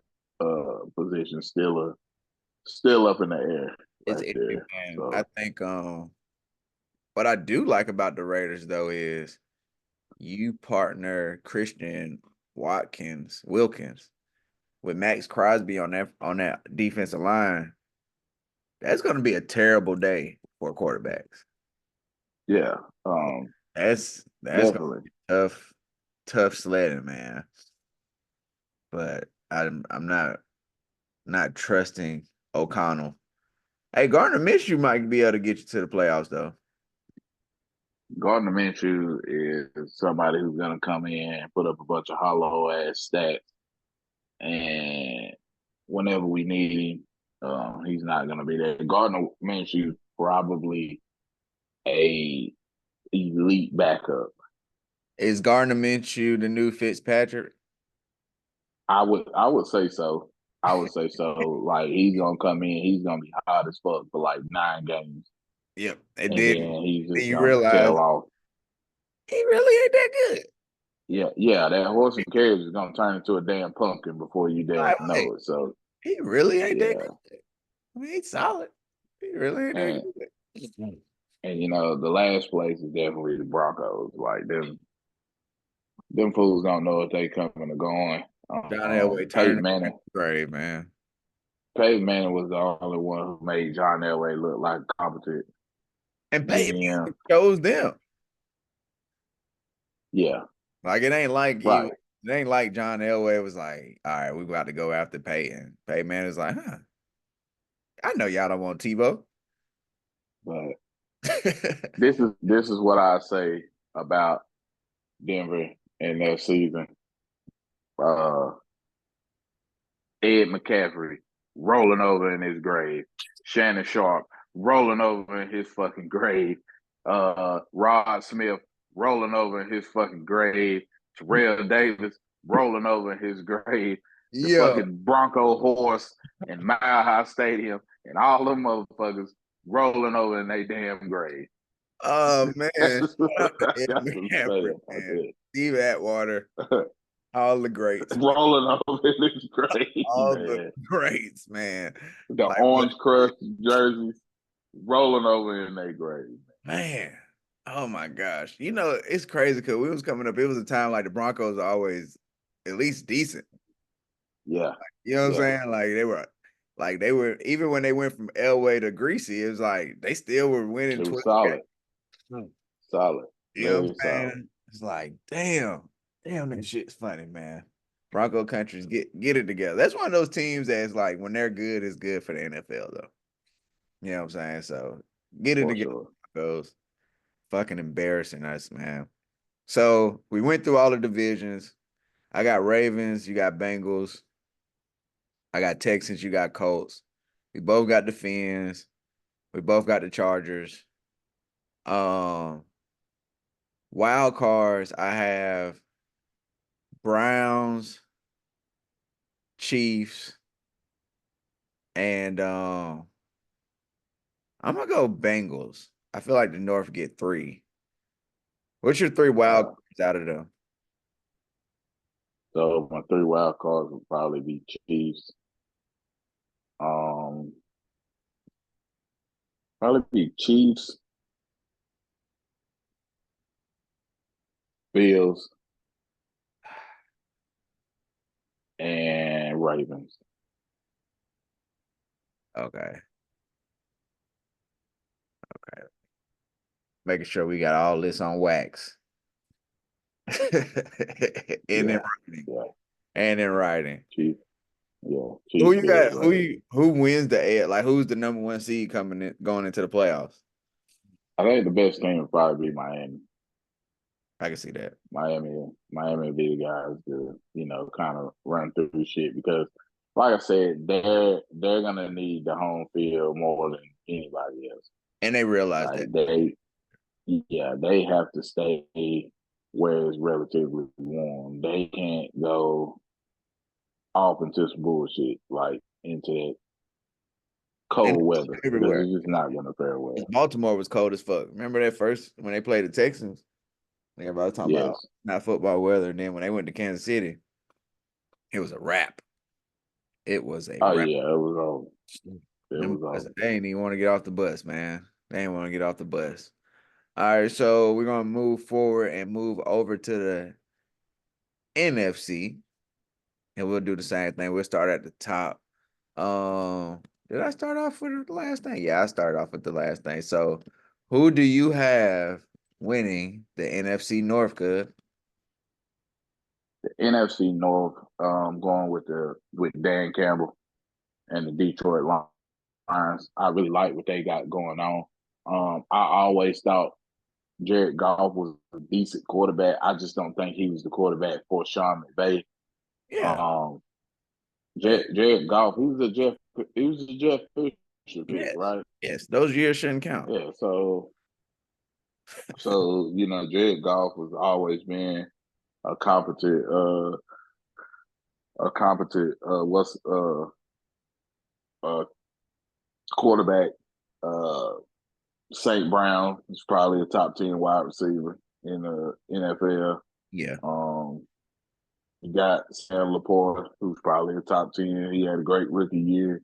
position is still up in the air It's right iffy, there. man. I So think what I do like about the Raiders though is you partner Christian Wilkins with Max Crosby on that defensive line. That's gonna be a terrible day for quarterbacks. yeah, That's gonna definitely. be tough sledding, man. But I'm not trusting O'Connell. Hey, Gardner Minshew might be able to get you to the playoffs though. Gardner Minshew is somebody who's gonna come in and put up a bunch of hollow ass stats, and whenever we need him, he's not gonna be there. Gardner Minshew probably a elite backup. Is Gardner Minshew the new Fitzpatrick? I would say so. I would say so. Like he's gonna come in, he's gonna be hot as fuck for like 9 games, Yep. And and then then he's just you gonna realize tail off. he really ain't that good. Yeah, that horse and carriage is gonna turn into a damn pumpkin before you damn Like, wait, know it. So he really ain't that yeah, good. I mean, he's solid. He really ain't that and good. and the last place is definitely the Broncos. Like them fools don't know if they coming or going. John Elway turning Peyton Manning. great, man. Peyton Manning was the only one who made John Elway look like a competent And Peyton GM. chose them. Yeah, Like right. it ain't like John Elway was like, all right, we about to go after Peyton. Peyton Manning is like, huh, I know y'all don't want Tebow. But this is what I say about Denver and their season. Uh, Ed McCaffrey rolling over in his grave. Shannon Sharp rolling over in his fucking grave. Rod Smith rolling over in his fucking grave. Terrell Davis rolling over in his grave. The Yo, fucking Bronco horse in Mile High Stadium and all them motherfuckers rolling over in their damn grave. oh man, That's shout what out to I Ed got to say McCaffrey, about man. Steve Atwater, that. all the greats, man. Rolling over in his grave, All the man. greats, man. The Like what, orange crust jerseys rolling over in their grave. man? Oh my gosh. You know, it's crazy because we was coming up. It was a time like the Broncos are always at least decent. Yeah, You know what I'm yeah. saying? Like they were even when they went from Elway to Greasy, it was like they still were winning It was 12 solid, games. solid, You know what very I'm solid. saying? It's like, damn, that shit's funny, man. Bronco countries get it together. That's one of those teams that's like when they're good, it's good for the NFL though. You know what I'm saying? So get it For together, sure. Broncos. Fucking embarrassing us, man. So we went through all the divisions. I got Ravens, you got Bengals. I got Texans, you got Colts. We both got the Fins. We both got the Chargers. Um, Wild cards, I have Browns, Chiefs, and I'm gonna go Bengals. I feel like the North get three. What's your three wild Uh, cards out of them? so my three wild cards would probably be Chiefs. Um, Probably be Chiefs, Bills, and Ravens. Okay, okay. Making sure we got all this on wax. and in Yeah, writing. yeah. And in writing. Chiefs, yeah. Who Chiefs, you Bills, got? Ravens. Who wins the A? Like who's the number one seed coming in going into the playoffs? I think the best team would probably be Miami. I can see that. Miami would be the guys to, kind of run through shit because like I said, they're gonna need the home field more than anybody else. And they realize that. Like they have to stay where it's relatively warm. They can't go off into some bullshit, like into that And cold weather because everywhere. it's just not gonna fare well. Baltimore was cold as fuck. Remember that first when they played the Texans? Everybody was talking about Yes. not football weather. And then when they went to Kansas City, it was a wrap. It was a Oh wrap. yeah, it was over. It Them was boys, over. they ain't even want to get off the bus, man. They ain't want to get off the bus. All right, so we're gonna move forward and move over to the NFC, and we'll do the same thing. We'll start at the top. Did I start off with the last thing? Yeah, I started off with the last thing. So, who do you have winning the NFC North? Good. The NFC North, going with Dan Campbell and the Detroit Lions. I really like what they got going on. I always thought Jared Goff was a decent quarterback. I just don't think he was the quarterback for Sean McVay. Yeah. Um, But Jared Goff, he was a Jeff Fisher pick, yes, right? yes, those years shouldn't count. Yeah, so Jared Goff has always been a competent what's quarterback. Uh St. Brown is probably a top 10 wide receiver in the NFL. Yeah, You got Sam Laporte, who's probably a top 10. He had a great rookie year.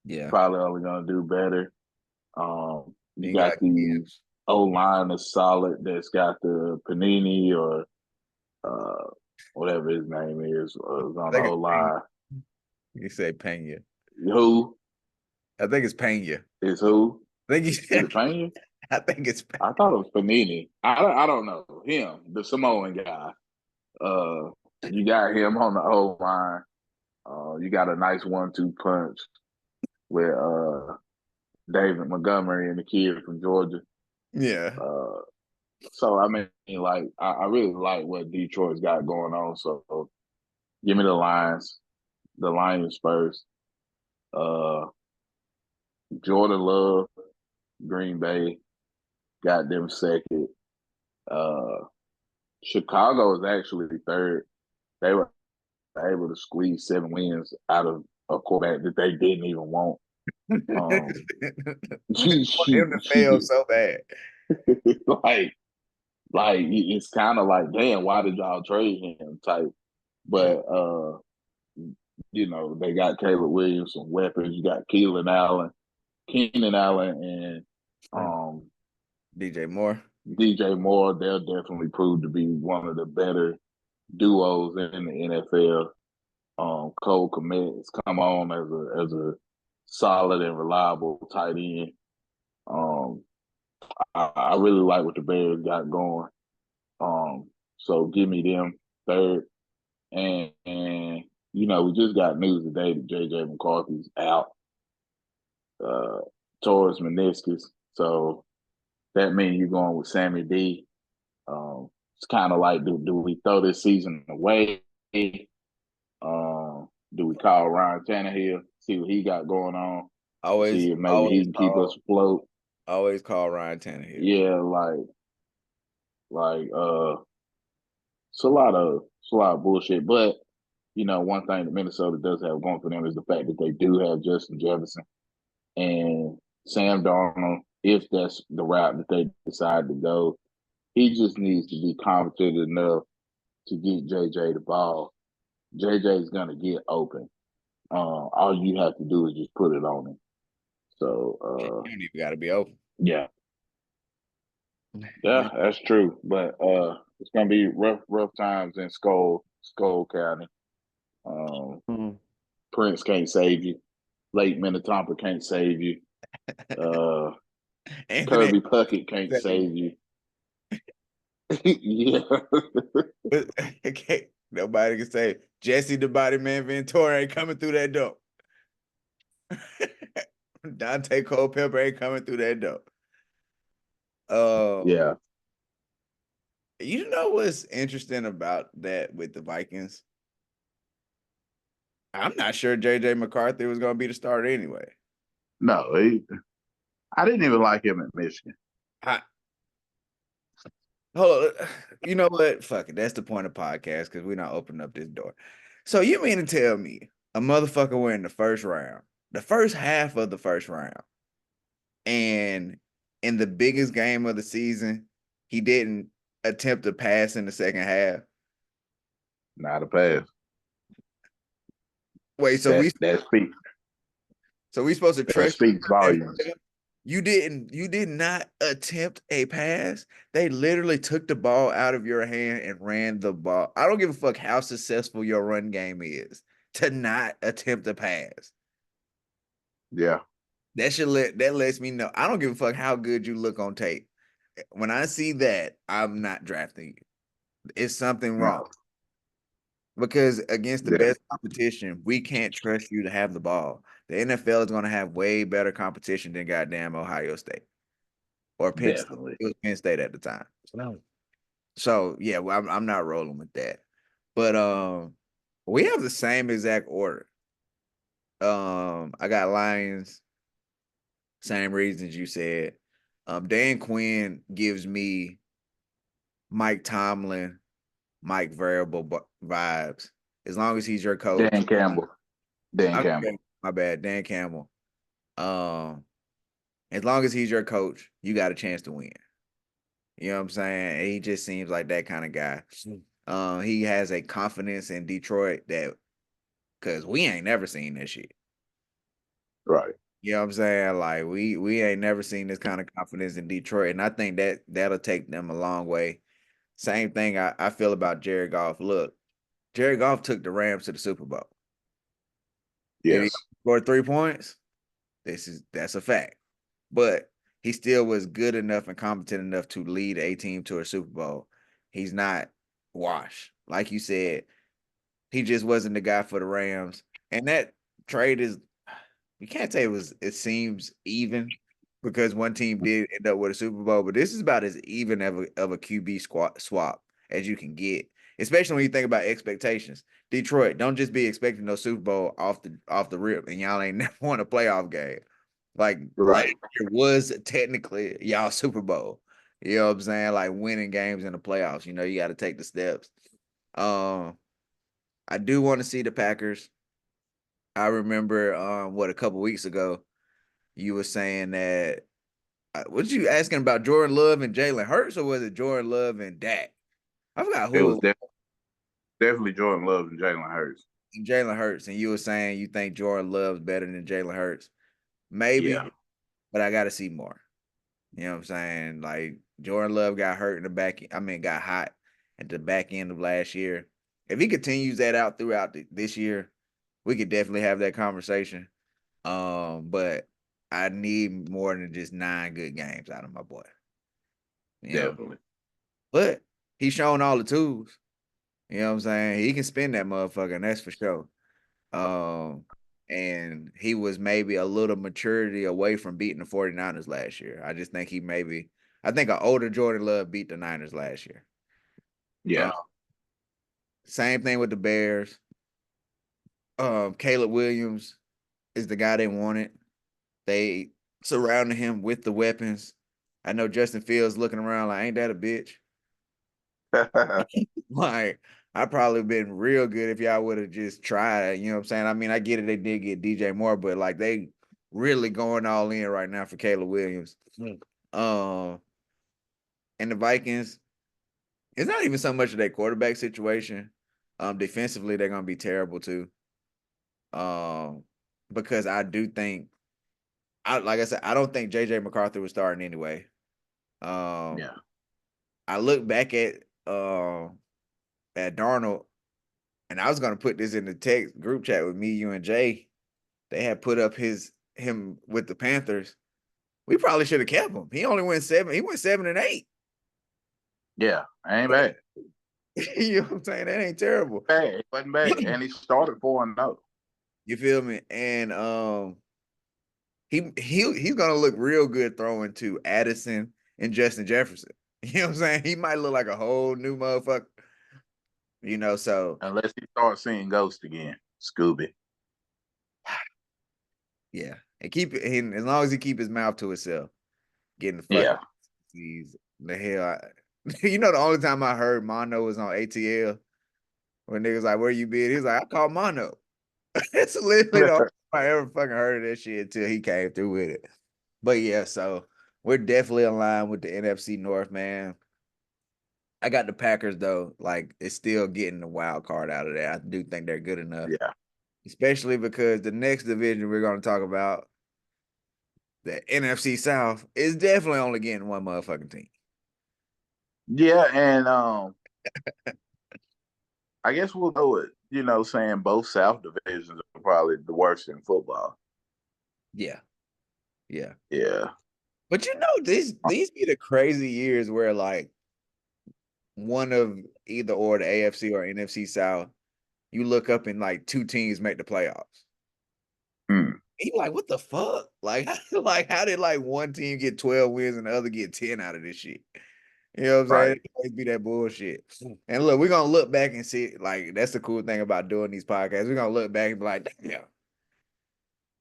yeah. Probably only gonna do better. You You got got the Gibbs. O line is solid. That's got the Panini or uh, whatever his name is I on the think O it's Pena. line. You say Pena. Who I think it's Pena. is who? I think Is it Pena? I think it's I thought it was Panini. I don't know him, the Samoan guy. You got him on the O line. You got a nice 1-2 punch with David Montgomery and the kid from Georgia. yeah, Uh, so I mean, like I really like what Detroit's got going on. So give me the Lions first. Uh, Jordan Love, Green Bay, got them second. Uh, Chicago is actually third. They were able to squeeze 7 wins out of a quarterback that they didn't even want. Um, want him to fail so bad. like it's kind of like, damn, why did y'all trade him? Type, Yeah, but they got Caleb Williams, some weapons. You got Keenan Allen, and um, DJ Moore. DJ Moore. They'll definitely prove to be one of the better duos in the NFL. Cole Kmet has come on as a solid and reliable tight end. Um, I really like what the Bears got going. So give me them third. And we just got news today that JJ McCarthy's out, towards meniscus. So that means you're going with Sammy D. It's kind of like, do we throw this season away? Do we call Ryan Tannehill, see what he got going on, Always, see if maybe he always can keep us call, afloat? always call Ryan Tannehill. Yeah, like it's a lot of bullshit. But one thing that Minnesota does have going for them is the fact that they do have Justin Jefferson and Sam Darnold. If that's the route that they decide to go, he just needs to be competent enough to get JJ the ball. JJ is gonna get open. All you have to do is just put it on him. So You don't even got to be open. yeah, You yeah, that's true. But it's gonna be rough times in Skull County. Um, know. Prince can't save you. Lake Minnetonka can't save you. Uh, Anthony, Kirby Puckett can't save you. Yeah, okay, nobody can say Jesse the Body Man Ventura ain't coming through that door. Dante Culpepper ain't coming through that door. yeah. You know what's interesting about that with the Vikings? I'm not sure JJ McCarthy was going to be the starter anyway. No, I didn't even like him at Michigan. I, hold on, you know what? Fuck it. That's the point of podcast because we're not opening up this door. So you mean to tell me a motherfucker went in the first round, the first half of the first round, and in the biggest game of the season, he didn't attempt a pass in the second half? Not a pass. Wait, That speaks so we supposed to that trust you? speaks volumes. You did not attempt a pass. They literally took the ball out of your hand and ran the ball. I don't give a fuck how successful your run game is to not attempt a pass. Yeah, That lets me know. I don't give a fuck how good you look on tape. When I see that, I'm not drafting you. It's something wrong. no, Because against the yeah, best competition, we can't trust you to have the ball. The NFL is going to have way better competition than goddamn Ohio State or Penn State. definitely. It was Penn State at the time. So yeah, well, I'm not rolling with that. But we have the same exact order. I got Lions, same reasons you said. Dan Quinn gives me Mike Tomlin, Mike Variable vibes. As long as he's your coach. Dan Campbell. Dan Campbell. My bad, Dan Campbell. Um, as long as he's your coach, you got a chance to win. You know what I'm saying? He just seems like that kind of guy. He has a confidence in Detroit that because we ain't never seen this shit. Right. You know what I'm saying? Like we ain't never seen this kind of confidence in Detroit, and I think that that'll take them a long way. Same thing I feel about Jared Goff. Look, Jared Goff took the Rams to the Super Bowl. Did he Yes. score 3 points? That's a fact. But he still was good enough and competent enough to lead a team to a Super Bowl. He's not washed. Like you said, he just wasn't the guy for the Rams. And that trade is you can't say it seems even because one team did end up with a Super Bowl, but this is about as even of a QB swap as you can get, especially when you think about expectations. Detroit, don't just be expecting no Super Bowl off the rip, and y'all ain't never won a playoff game. Like last Right. year was technically y'all Super Bowl. You know what I'm saying? Like winning games in the playoffs. You know, you got to take the steps. Um, I do want to see the Packers. I remember a couple weeks ago, you were saying that what you asking about Jordan Love and Jalen Hurts, or was it Jordan Love and Dak? I forgot It was who definitely Jordan Love and Jalen Hurts. Jalen Hurts, and you were saying you think Jordan Love's better than Jalen Hurts. Yeah. Maybe, but I gotta see more. You know what I'm saying? Like Jordan Love got hurt in the back. I mean, got hot at the back end of last year. If he continues that out throughout this year, we could definitely have that conversation. But I need more than just 9 good games out of my boy. You know, Definitely. but he's showing all the tools. You know what I'm saying? He can spin that motherfucker, and that's for sure. Um, and he was maybe a little maturity away from beating the 49ers last year. I just think I think an older Jordan Love beat the Niners last year. Yeah. Same thing with the Bears. Caleb Williams is the guy they wanted. They surrounded him with the weapons. I know Justin Fields looking around like, ain't that a bitch? Like, I probably been real good if y'all would have just tried. You know what I'm saying? I mean, I get it. They did get DJ Moore, but like they really going all in right now for Caleb Williams. Um, and the Vikings, it's not even so much of their quarterback situation. Defensively, they're gonna be terrible too. Um, because I do think, like I said, I don't think JJ McCarthy was starting anyway. Um, Yeah. I look back at Darnold, and I was gonna put this in the text group chat with me, you, and Jay. They had put up him with the Panthers. We probably should have kept him. He only went 7. He went 7-8. Yeah. Ain't bad. You know what I'm saying? That ain't terrible. Bad. It wasn't bad. And he started 4-0. You feel me? And he's gonna look real good throwing to Addison and Justin Jefferson. You know what I'm saying? He might look like a whole new motherfucker. You know, so Unless he starts seeing ghosts again. Scooby. yeah. And keep it, and as long as he keep his mouth to himself, getting the fucking Yeah. the hell. You know, the only time I heard Mono was on ATL when niggas like, "Where you been?" He's like, "I called Mono." It's literally the only time I ever fucking heard of that shit until he came through with it. But yeah, so we're definitely aligned with the NFC North, man. I got the Packers though. Like, it's still getting the wild card out of there. I do think they're good enough, Yeah. especially because the next division we're going to talk about, the NFC South, is definitely only getting one motherfucking team. Yeah. And I guess we'll go with, saying both South divisions are probably the worst in football. Yeah, yeah. Yeah. But you know, these be the crazy years where like one of either or the AFC or NFC South, you look up and like two teams make the playoffs. Hmm. You like, what the fuck? Like, like how did like one team get 12 wins and the other get 10 out of this shit? You know what I'm saying? Right. It always be that bullshit. And look, we're gonna look back and see, like, that's the cool thing about doing these podcasts. We're gonna look back and be like,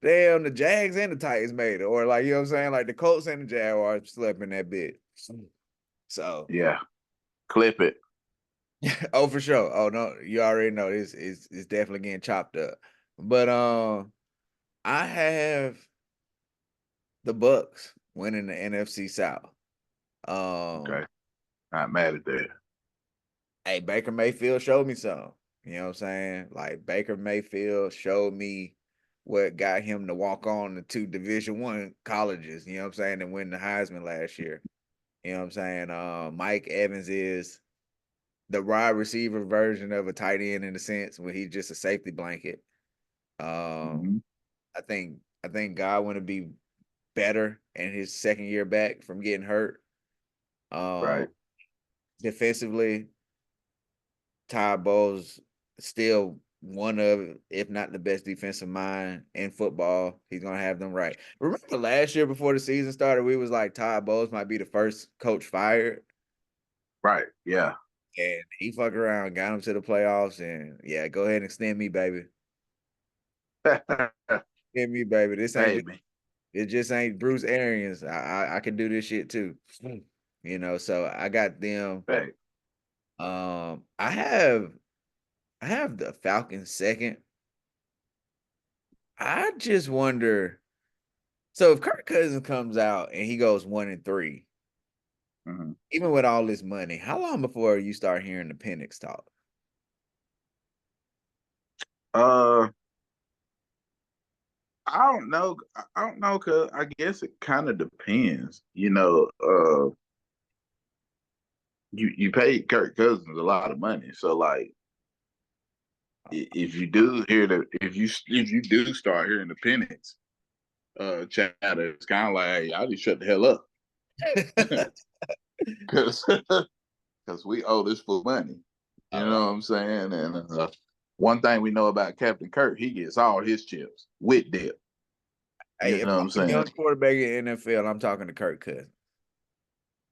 damn, the Jags and the Titans made it. Or like, you know what I'm saying? Like the Colts and the Jaguars slept in that bit. So Yeah. Clip it. oh, for sure. Oh no, you already know this is it's definitely getting chopped up. But I have the Bucks winning the NFC South. Okay. Um, Not mad at that. hey, Baker Mayfield showed me something. You know what I'm saying? Like Baker Mayfield showed me what got him to walk on to two Division I colleges, you know what I'm saying, and win the Heisman last year. You know what I'm saying? Mike Evans is the wide receiver version of a tight end in a sense, where he's just a safety blanket. Um, Mm-hmm. I think Godwin will be better in his second year back from getting hurt. Right. Um, defensively, Todd Bowles still one of, if not the best defensive mind in football. He's gonna have them right. Remember last year before the season started, we was like Todd Bowles might be the first coach fired, Right. Yeah. and he fucked around, got him to the playoffs, and yeah, go ahead and extend me, baby. Extend me, baby. This ain't just, Maybe. it just ain't Bruce Arians. I can do this shit too. You know, so I got them. Hey. I have the Falcons second. I just wonder. So if Kirk Cousins comes out and he goes 1-3, Mm-hmm. even with all this money, how long before you start hearing the Penix talk? Uh, I don't know. I don't know, cause I guess it kind of depends. You paid Kirk Cousins a lot of money, so like, if you do hear if you do start hearing the Penix chatter, it's kind of like, hey, I just shut the hell up, because we owe this for money. You Oh, know what I'm saying? And one thing we know about Captain Kirk, he gets all his chips with dip. hey, You if know what I'm I'm a young saying? quarterback in the NFL, I'm talking to Kirk Cousins.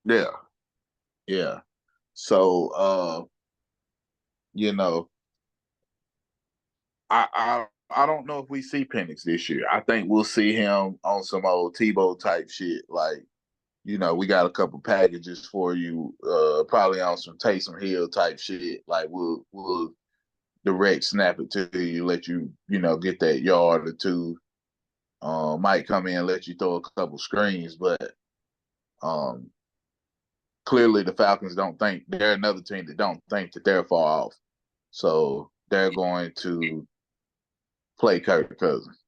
Yeah, yeah. So, you know, I don't know if we see Penix this year. I think we'll see him on some old Tebow type shit. Like, we got a couple packages for you, probably on some Taysom Hill type shit. Like, we'll direct snap it to you, let you, get that yard or two. Might come in and let you throw a couple screens, but um, clearly the Falcons don't think they're another team that don't think that they're far off. So they're going to play Kirk Cousins.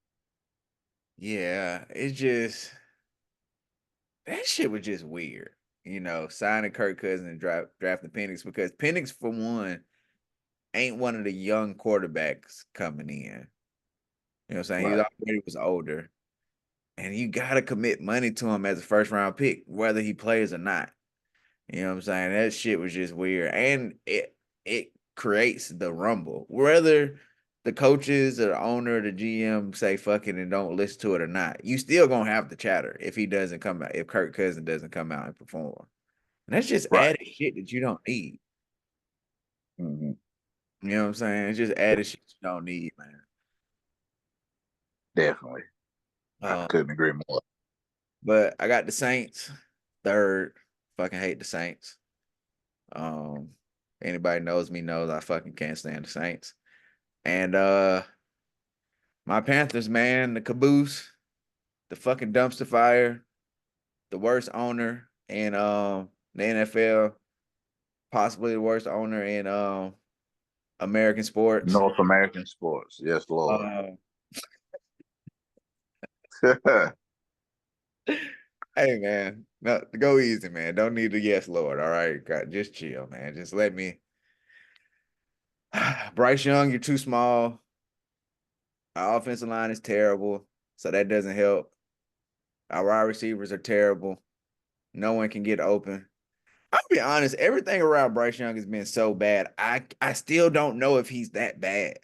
Yeah, it's just that shit was just weird. You know, signing Kirk Cousins and drafting Penix because Penix, for one, ain't one of the young quarterbacks coming in. You know what I'm saying? He Right. already was older. And you gotta commit money to him as a first round pick, whether he plays or not. You know what I'm saying? That shit was just weird. And it creates the rumble. Whether the coaches or the owner or the GM say fuck it and don't listen to it or not, you still gonna have the chatter if he doesn't come out, if Kirk Cousins doesn't come out and perform. And that's just Right. added shit that you don't need. Mm-hmm. You know what I'm saying? It's just added shit you don't need, man. Definitely. I Um, couldn't agree more. but I got the Saints third. Fucking hate the Saints. Um, Anybody knows me knows I fucking can't stand the Saints. And my Panthers, man, the caboose, the fucking dumpster fire, the worst owner in the NFL, possibly the worst owner in American sports. North American sports. Yes, Lord. Uh, hey man, no, go easy, man. Don't need to yes, Lord. All right, God, just chill, man. Just let me. Bryce Young, you're too small. Our offensive line is terrible, so that doesn't help. Our wide receivers are terrible. No one can get open. I'll be honest, everything around Bryce Young has been so bad. I still don't know if he's that bad.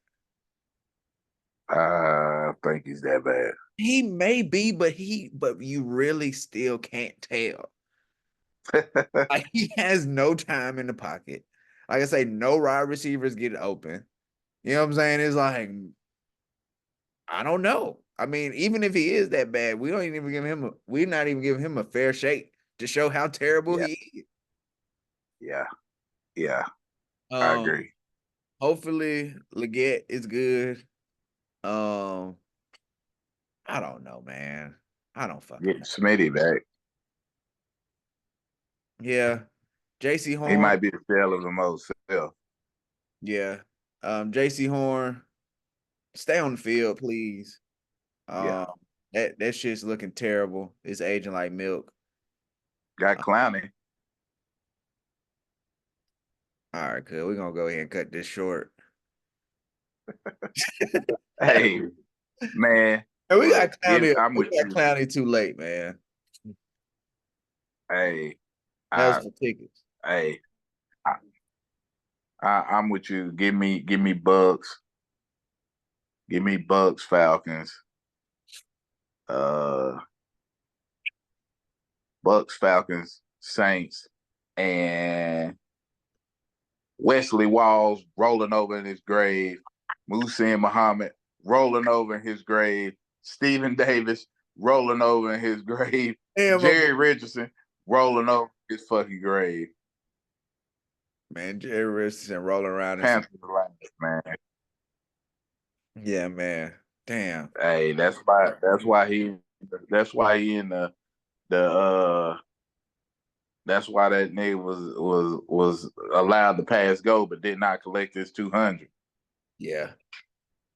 I think he's that bad. He may be, but you really still can't tell. Like he has no time in the pocket. Like I say, no wide receivers get open. You know what I'm saying? It's like I don't know. I mean, even if he is that bad, we're not even giving him a fair shake to show how terrible Yeah, he is. yeah, yeah. I Um, agree. hopefully Leggett is good. Um, I don't know, man. I don't fucking Getting know. Smitty back. Yeah. JC He Horn. might be the tail of the most self. Yeah. JC Horn, stay on the field, please. Yeah. Um, that shit's looking terrible. It's aging like milk. Got Uh, Clowney. all right, good. We're gonna go ahead and cut this short. Hey, man, And we look, got Clowney. I'm We with got you. Clowney too late, man. Hey, That was I for tickets. hey, I'm with you. Give me Bucks. Give me Bucks, Falcons. Uh Bucks, Falcons, Saints, and Wesley Walls rolling over in his grave. Muhsin Muhammad rolling over in his grave. Stephen Davis rolling over in his grave. Damn, Jerry Richardson rolling over his fucking grave. man. Jerry Richardson rolling around in some. Panthers last, man. Yeah, man. Damn. Hey, that's why he in the that's why that nigga was allowed to pass go but did not collect his 200. Yeah.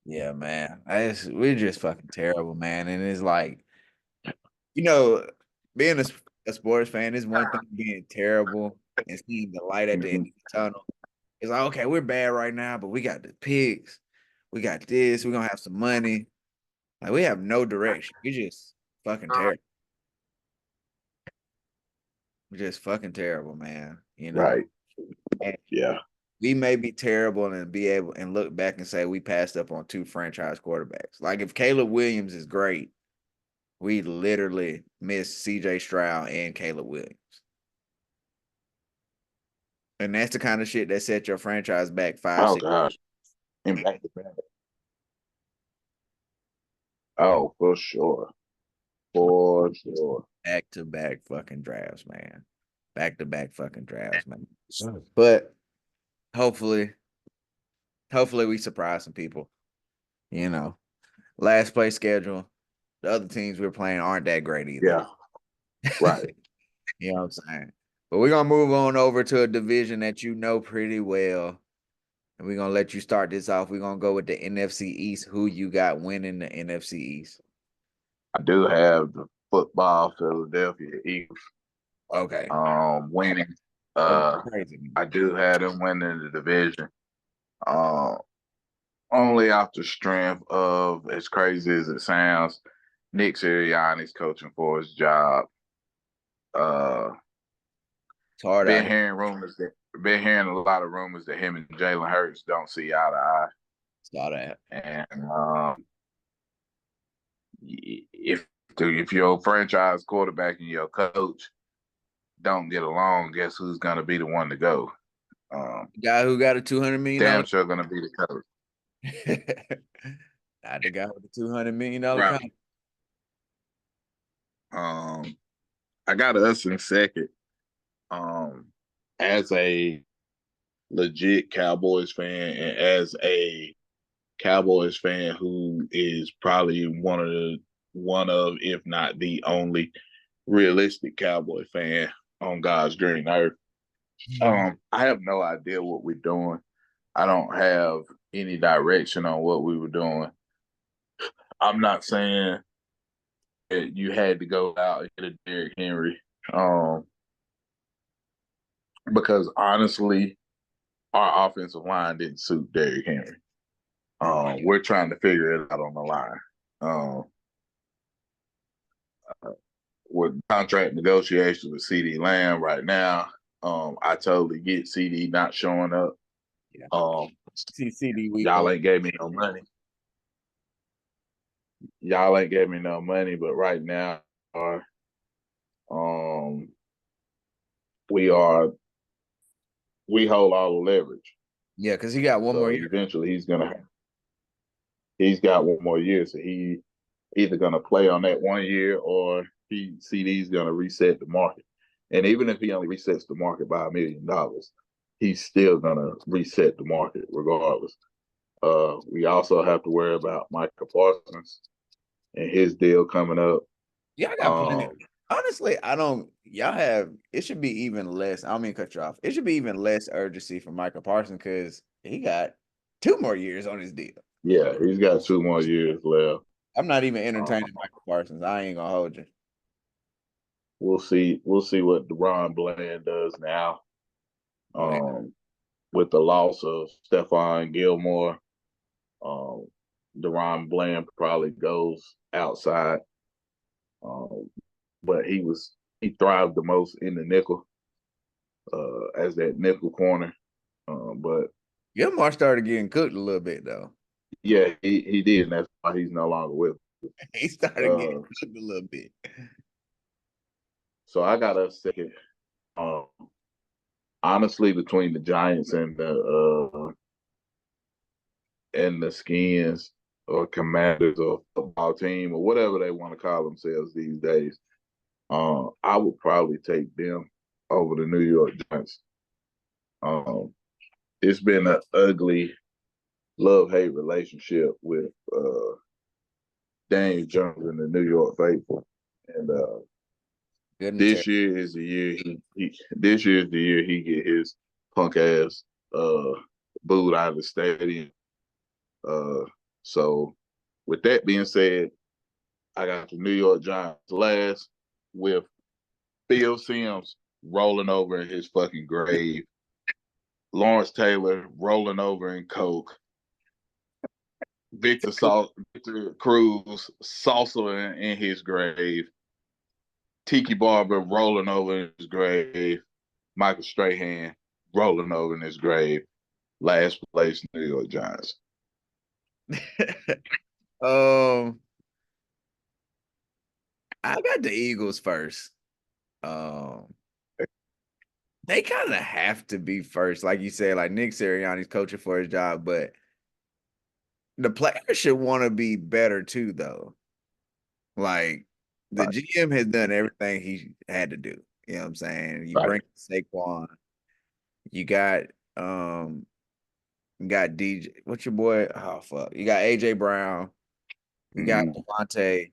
Yeah, man. We're just fucking terrible, man. And it's like, you know, being a sports fan is one thing, being terrible and seeing the light at the end Mhm. of the tunnel. It's like, okay, we're bad right now, but we got the picks. We got this. We're gonna have some money. Like we have no direction. We just fucking terrible. We're just fucking terrible, man. You know. Right. And Yeah. we may be terrible and be able and look back and say we passed up on two franchise quarterbacks. Like if Caleb Williams is great, we literally missed CJ Stroud and Caleb Williams. And that's the kind of shit that set your franchise back five, Oh six gosh. And back to back. Oh, for sure. For sure. back to back fucking drafts, man. Back to back fucking drafts, man. But hopefully, hopefully we surprise some people. You know, last place schedule. The other teams we're playing aren't that great either. Yeah. Right. You know what I'm saying? But we're gonna move on over to a division that you know pretty well. And we're gonna let you start this off. We're gonna go with the NFC East. Who you got winning the NFC East? I do have the football Philadelphia Eagles Okay. winning. That's Uh crazy. I do have them winning the division. Uh only off the strength of, as crazy as it sounds, Nick Sirianni's coaching for his job. Uh It's hard out been here. hearing rumors that been hearing a lot of rumors that him and Jalen Hurts don't see eye to eye. Saw that. And if your franchise quarterback and your coach don't get along, guess who's gonna be the one to go? The guy who got a $200 million. Damn sure gonna be the coach. Not the guy with the $200 million Right. contract. I got us in second. Um, as a legit Cowboys fan and as a Cowboys fan who is probably one of, if not the only realistic Cowboy fan on God's green earth. I have no idea what we're doing. I don't have any direction on what we were doing. I'm not saying that you had to go out and get a Derrick Henry, because honestly, our offensive line didn't suit Derrick Henry. We're trying to figure it out on the line. With contract negotiations with CD Lamb right now, I totally get CD not showing up. Yeah. Um, See CD week y'all one. ain't gave me no money. Y'all ain't gave me no money, but right now, our we are we hold all the leverage. Yeah, because he got one more So year. eventually he's got one more year. So he either gonna play on that 1 year or CD's gonna reset the market. And even if he only resets the market by $1 million, he's still gonna reset the market regardless. We also have to worry about Micah Parsons and his deal coming up. Yeah, I got plenty. Honestly, I don't. Y'all have. It should be even less. I don't mean to cut you off. It should be even less urgency for Michael Parsons because he got 2 more years on his deal. Yeah, he's got 2 more years left. I'm not even entertaining Michael Parsons. I ain't gonna hold you. We'll see. We'll see what Deron Bland does now. Oh yeah. With the loss of Stephon Gilmore, um, Deron Bland probably goes outside. Um, but he thrived the most in the nickel, as that nickel corner. But Gilmore started getting cooked a little bit though. yeah, he did, and that's why he's no longer with us. He started getting cooked a little bit. So I got us second. Honestly, between the Giants and the Skins or Commanders or football team or whatever they want to call themselves these days, I would probably take them over the New York Giants. It's been an ugly love-hate relationship with Daniel Jones and the New York faithful, and this year is the year this year is the year he get his punk ass booed out of the stadium. So with that being said, I got the New York Giants last with Phil Simms rolling over in his fucking grave, Lawrence Taylor rolling over in coke, Victor Cruz salsa in his grave, Tiki Barber rolling over in his grave, Michael Strahan rolling over in his grave. Last place, New York Giants. I got the Eagles first. They kind of have to be first, like you said. Like Nick Sirianni's coaching for his job, but the players should want to be better too, though. Like the GM has done everything he had to do. You know what I'm saying? You bring Saquon, you got DJ. What's your boy? Oh fuck, you got AJ Brown, you got Devontae.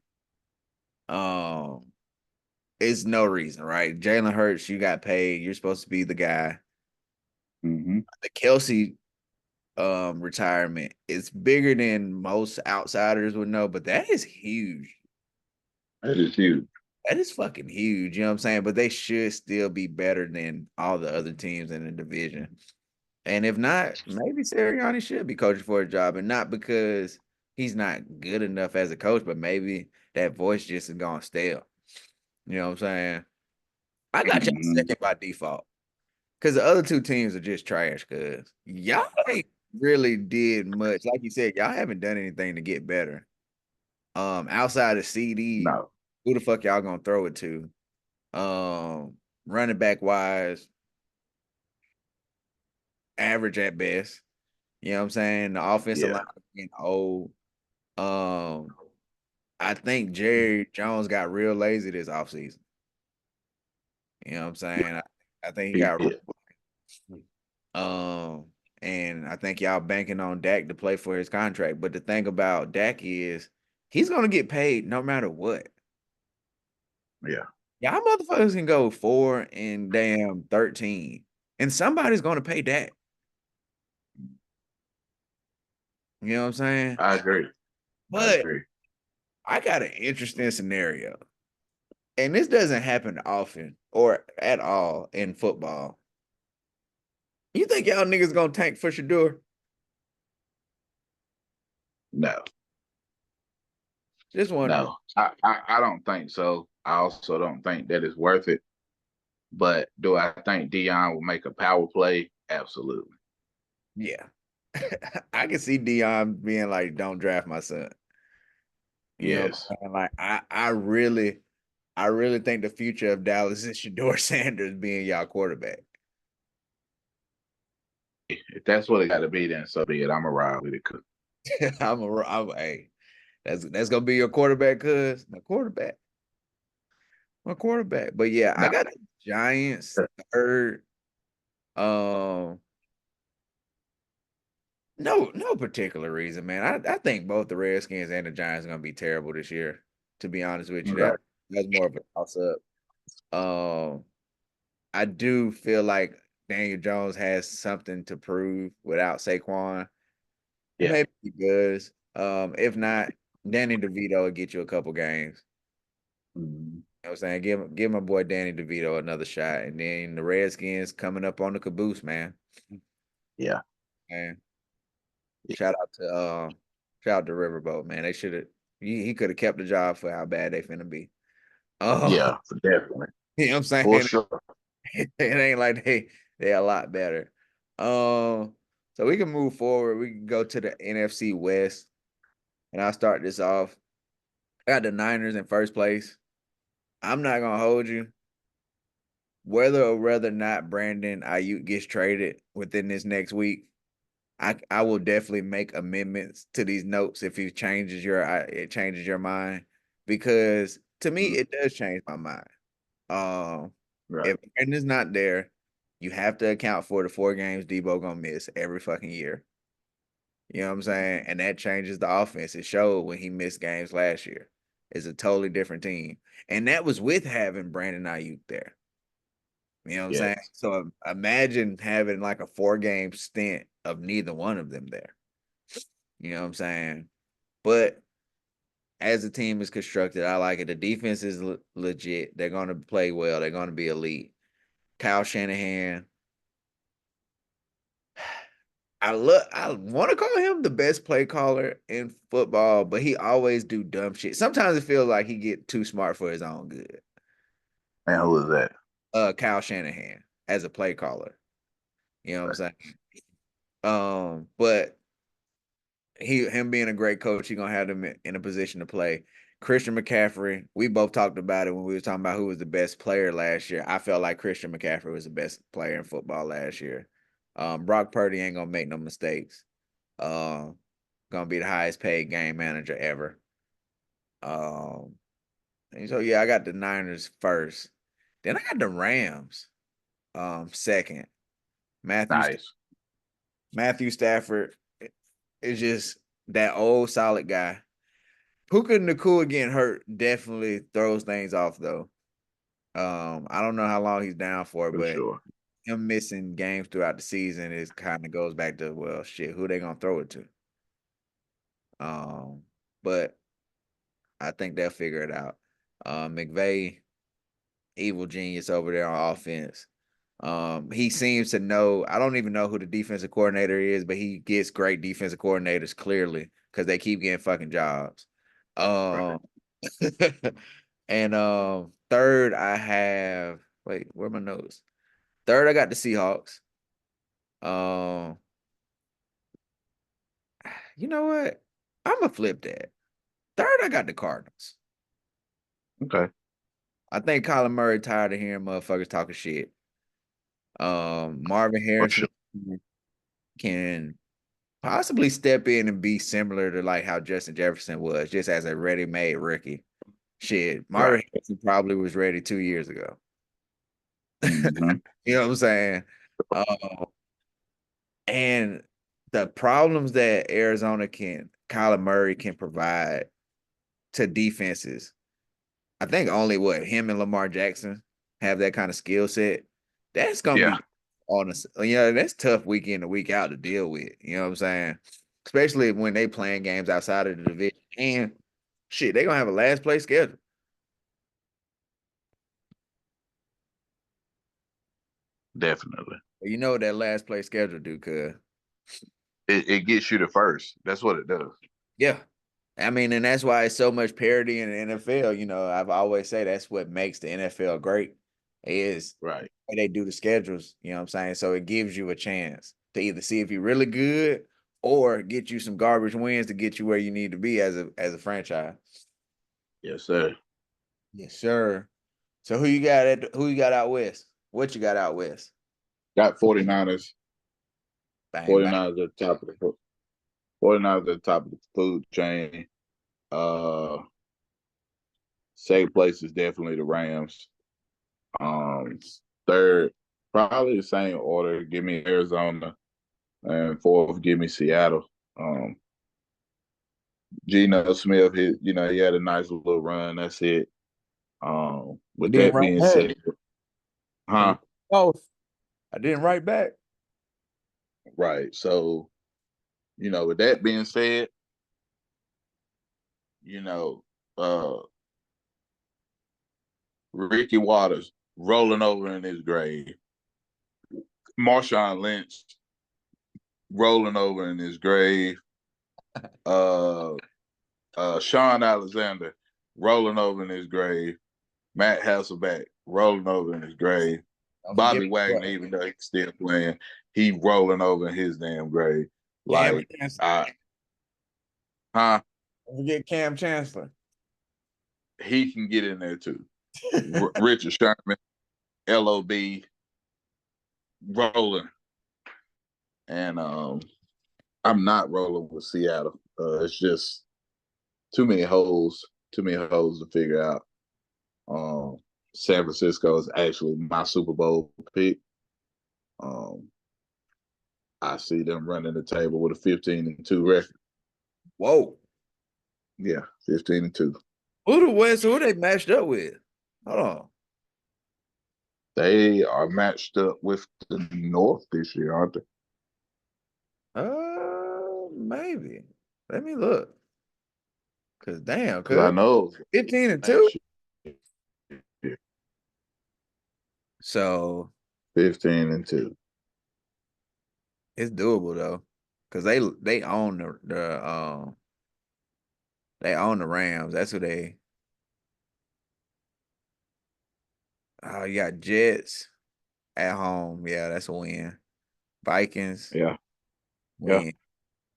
It's no reason, right? Jalen Hurts, you got paid. You're supposed to be the guy. The Kelsey retirement is bigger than most outsiders would know, but that is huge. That is huge. That is fucking huge. You know what I'm saying? But they should still be better than all the other teams in the division. And if not, maybe Sirianni should be coaching for a job, and not because he's not good enough as a coach, but maybe that voice just is gone stale. You know what I'm saying? I got y'all second by default because the other two teams are just trash. Because y'all ain't really did much. Like you said, y'all haven't done anything to get better. Outside of CD, No. who the fuck y'all gonna throw it to? Running back wise, average at best. You know what I'm saying? The offensive line getting old. I think Jerry Jones got real lazy this offseason. You know what I'm saying? I think he got and I think y'all banking on Dak to play for his contract. But the thing about Dak is he's gonna get paid no matter what. Yeah. Y'all motherfuckers can go 4 and damn 13. And somebody's gonna pay Dak. You know what I'm saying? I agree. But I got an interesting scenario. And this doesn't happen often or at all in football. You think y'all niggas gonna tank for Shador? No. Just one. No. I don't think so. I also don't think that it's worth it. But do I think Dion will make a power play? Absolutely. Yeah. I can see Dion being like, don't draft my son. You know, like I really I really think the future of Dallas is Shador Sanders being y'all quarterback. If that's what it got to be, then so be it. I'm a ride with it. Hey, that's gonna be your quarterback, cuz my quarterback. But yeah, I Now, got the Giants third. Um, no particular reason, man. I think both the Redskins and the Giants are gonna be terrible this year. To be honest with you, okay. that's more of a toss up. Um, I do feel like Daniel Jones has something to prove without Saquon. Yeah, Maybe he does. If not, Danny DeVito will get you a couple games. Mhm. You know what I'm saying? Give my boy Danny DeVito another shot. And then the Redskins coming up on the caboose, man. Yeah, Man. yeah, Shout out to Riverboat, man. They should have he could have kept the job for how bad they finna be. Oh, yeah, definitely, you know what I'm for saying? sure. It ain't like they a lot better. So we can move forward. We can go to the NFC West, and I'll start this off. I got the Niners in first place. I'm not gonna hold you. Whether or whether or not Brandon Ayuk gets traded within this next week, I will definitely make amendments to these notes if it changes your mind, because to me Mhm. it does change my mind. Right. If Brandon's not there, you have to account for the 4 games Debo gonna miss every fucking year. You know what I'm saying? And that changes the offense. It showed when he missed games last year. It's a totally different team. And that was with having Brandon Ayuk there. You know what I'm saying? Yes. So imagine having like a 4 game stint of neither one of them there. You know what I'm saying? But as the team is constructed, I like it. The defense is legit. They're going to play well. They're going to be elite. Kyle Shanahan, I want to call him the best play caller in football, but he always do dumb shit. Sometimes it feels like he get too smart for his own good. And who is that? Kyle Shanahan as a play caller. You know what I'm Right. saying? But him being a great coach, he gonna have them in a position to play. Christian McCaffrey, we both talked about it when we were talking about who was the best player last year. I felt like Christian McCaffrey was the best player in football last year. Brock Purdy ain't gonna make no mistakes. Um, gonna be the highest paid game manager ever. Um, and so yeah, I got the Niners first. Then I got the Rams second. Matthew Nice. Matthew Stafford is just that old solid guy. Puka Nakua getting hurt definitely throws things off though. I don't know how long he's down for, For but sure. him missing games throughout the season is kind of goes back to, well, shit, who they gonna throw it to? But I think they'll figure it out. McVay, evil genius over there on offense. He seems to know. I don't even know who the defensive coordinator is, but he gets great defensive coordinators clearly because they keep getting fucking jobs. Right. Um, and third, I have wait, where are my notes? Third, I got the Seahawks. Um, you know what? I'm gonna flip that. Third, I got the Cardinals. Okay. I think Kyler Murray tired of hearing motherfuckers talking shit. Marvin For Harrison sure. can possibly step in and be similar to like how Justin Jefferson was, just as a ready-made rookie. Shit, Marvin Right. Harrison probably was ready 2 years ago. Hmm. You know what I'm saying? Uh, and the problems that Kyler Murray can provide to defenses, I think only what him and Lamar Jackson have that kind of skill set. That's gonna Yeah. be honest. That's tough week in and week out to deal with. You know what I'm saying? Especially when they playing games outside of the division. And shit, they gonna have a last place schedule. Definitely. You know what that last place schedule do, cuz. It gets you to first. That's what it does. Yeah. I mean, and that's why it's so much parity in the NFL. I've always say that's what makes the NFL great is Right. the way they do the schedules. You know what I'm saying? So it gives you a chance to either see if you're really good or get you some garbage wins to get you where you need to be as a franchise. Yes, sir. Yes, sir. So who you got out west? What you got out west? Got 49ers. Bang, bang. 49ers at the top of the 49ers at the top of the food chain. Uh, Second place is definitely the Rams. Um, Third, probably the same order. Give me Arizona, and fourth, give me Seattle. Um, Geno Smith, he had a nice little run. That's it. I With didn't that write being back. said, huh? Oh, I didn't write back. Right. So, with that being said, you know, uh, Ricky Waters rolling over in his grave. Marshawn Lynch rolling over in his grave. Uh, Sean Alexander rolling over in his grave. Matt Hasselbeck rolling over in his grave. Don't forget Bobby Wagner, what? even though he's still playing, he rolling over in his damn grave. Cam Like, Chancellor. huh? Don't forget Cam Chancellor. He can get in there too. Richard Sherman, LOB, rolling. And I'm not rolling with Seattle. It's just too many holes to figure out. Um, San Francisco is actually my Super Bowl pick. Um, I see them running the table with a 15-2 record. Whoa. Yeah, 15-2. Who they matched up with? Hold on. They are matched up with the North this year, aren't they? Maybe. Let me look. Cause damn, Because I know 15-2. last year, So 15-2. it's doable though. Cause they own they own the Rams. That's who they you got Jets at home. Yeah, that's a win. Vikings, Yeah, yeah, win.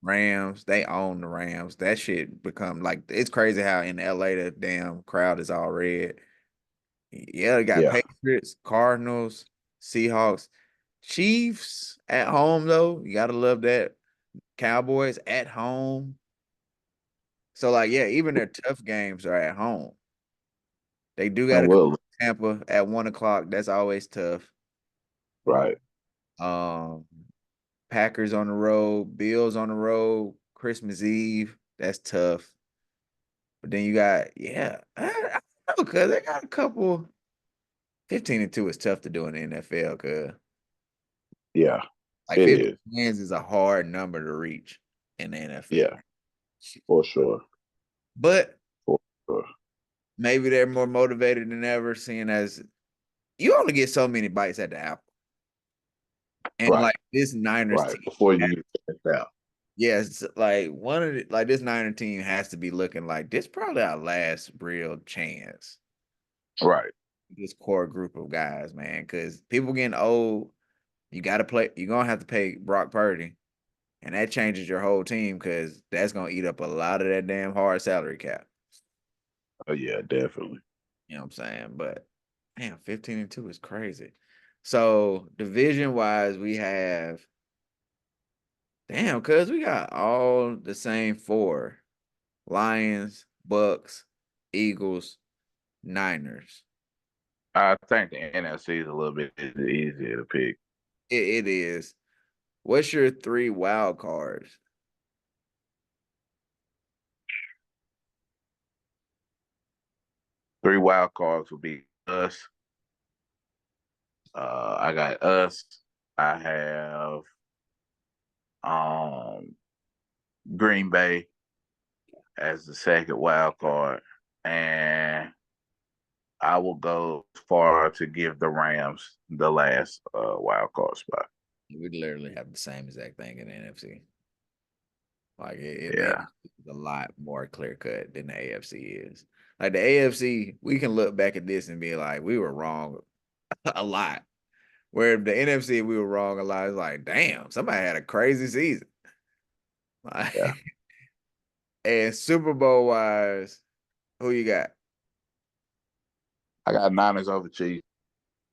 Rams, they own the Rams. That shit become like it's crazy how in LA the damn crowd is all red. Yeah, they got yeah. Patriots, Cardinals, Seahawks, Chiefs at home though. You gotta love that. Cowboys at home. So like, yeah, even their tough games are at home. They do got And to come Will, to Tampa at 1 o'clock. That's always tough. right. Um, Packers on the road, Bills on the road, Christmas Eve. That's tough. But then you got, yeah, I don't know, cause they got a couple. 15-2 is tough to do in the NFL, cause Yeah, like it 15 is. wins is a hard number to reach in the NFL. Yeah, for sure. But For sure. maybe they're more motivated than ever, seeing as you only get so many bites at the apple. And Right, like this Niners right. team, Before you get checked out. yes, like this Niner team has to be looking like this probably our last real chance. Right. This core group of guys, man, because people getting old, you got to play. You're gonna have to pay Brock Purdy, and that changes your whole team because that's gonna eat up a lot of that damn hard salary cap. Oh, yeah, definitely. You know what I'm saying? But damn, 15-2 is crazy. So division wise, we have damn, cuz we got all the same four. Lions, Bucks, Eagles, Niners. I think the NFC is a little bit easier to pick. It is. What's your three wild cards? Three wild cards will be us. I got us. I have um Green Bay as the second wild card, and I will go as far to give the Rams the last wild card spot. We literally have the same exact thing in the NFC. Like the Yeah, NFC is a lot more clear cut than the AFC is. Like the AFC, we can look back at this and be like, we were wrong a lot. Where the NFC, we were wrong a lot. It's like, damn, somebody had a crazy season. Like, yeah. and Super Bowl wise, who you got? I got Niners over Chiefs.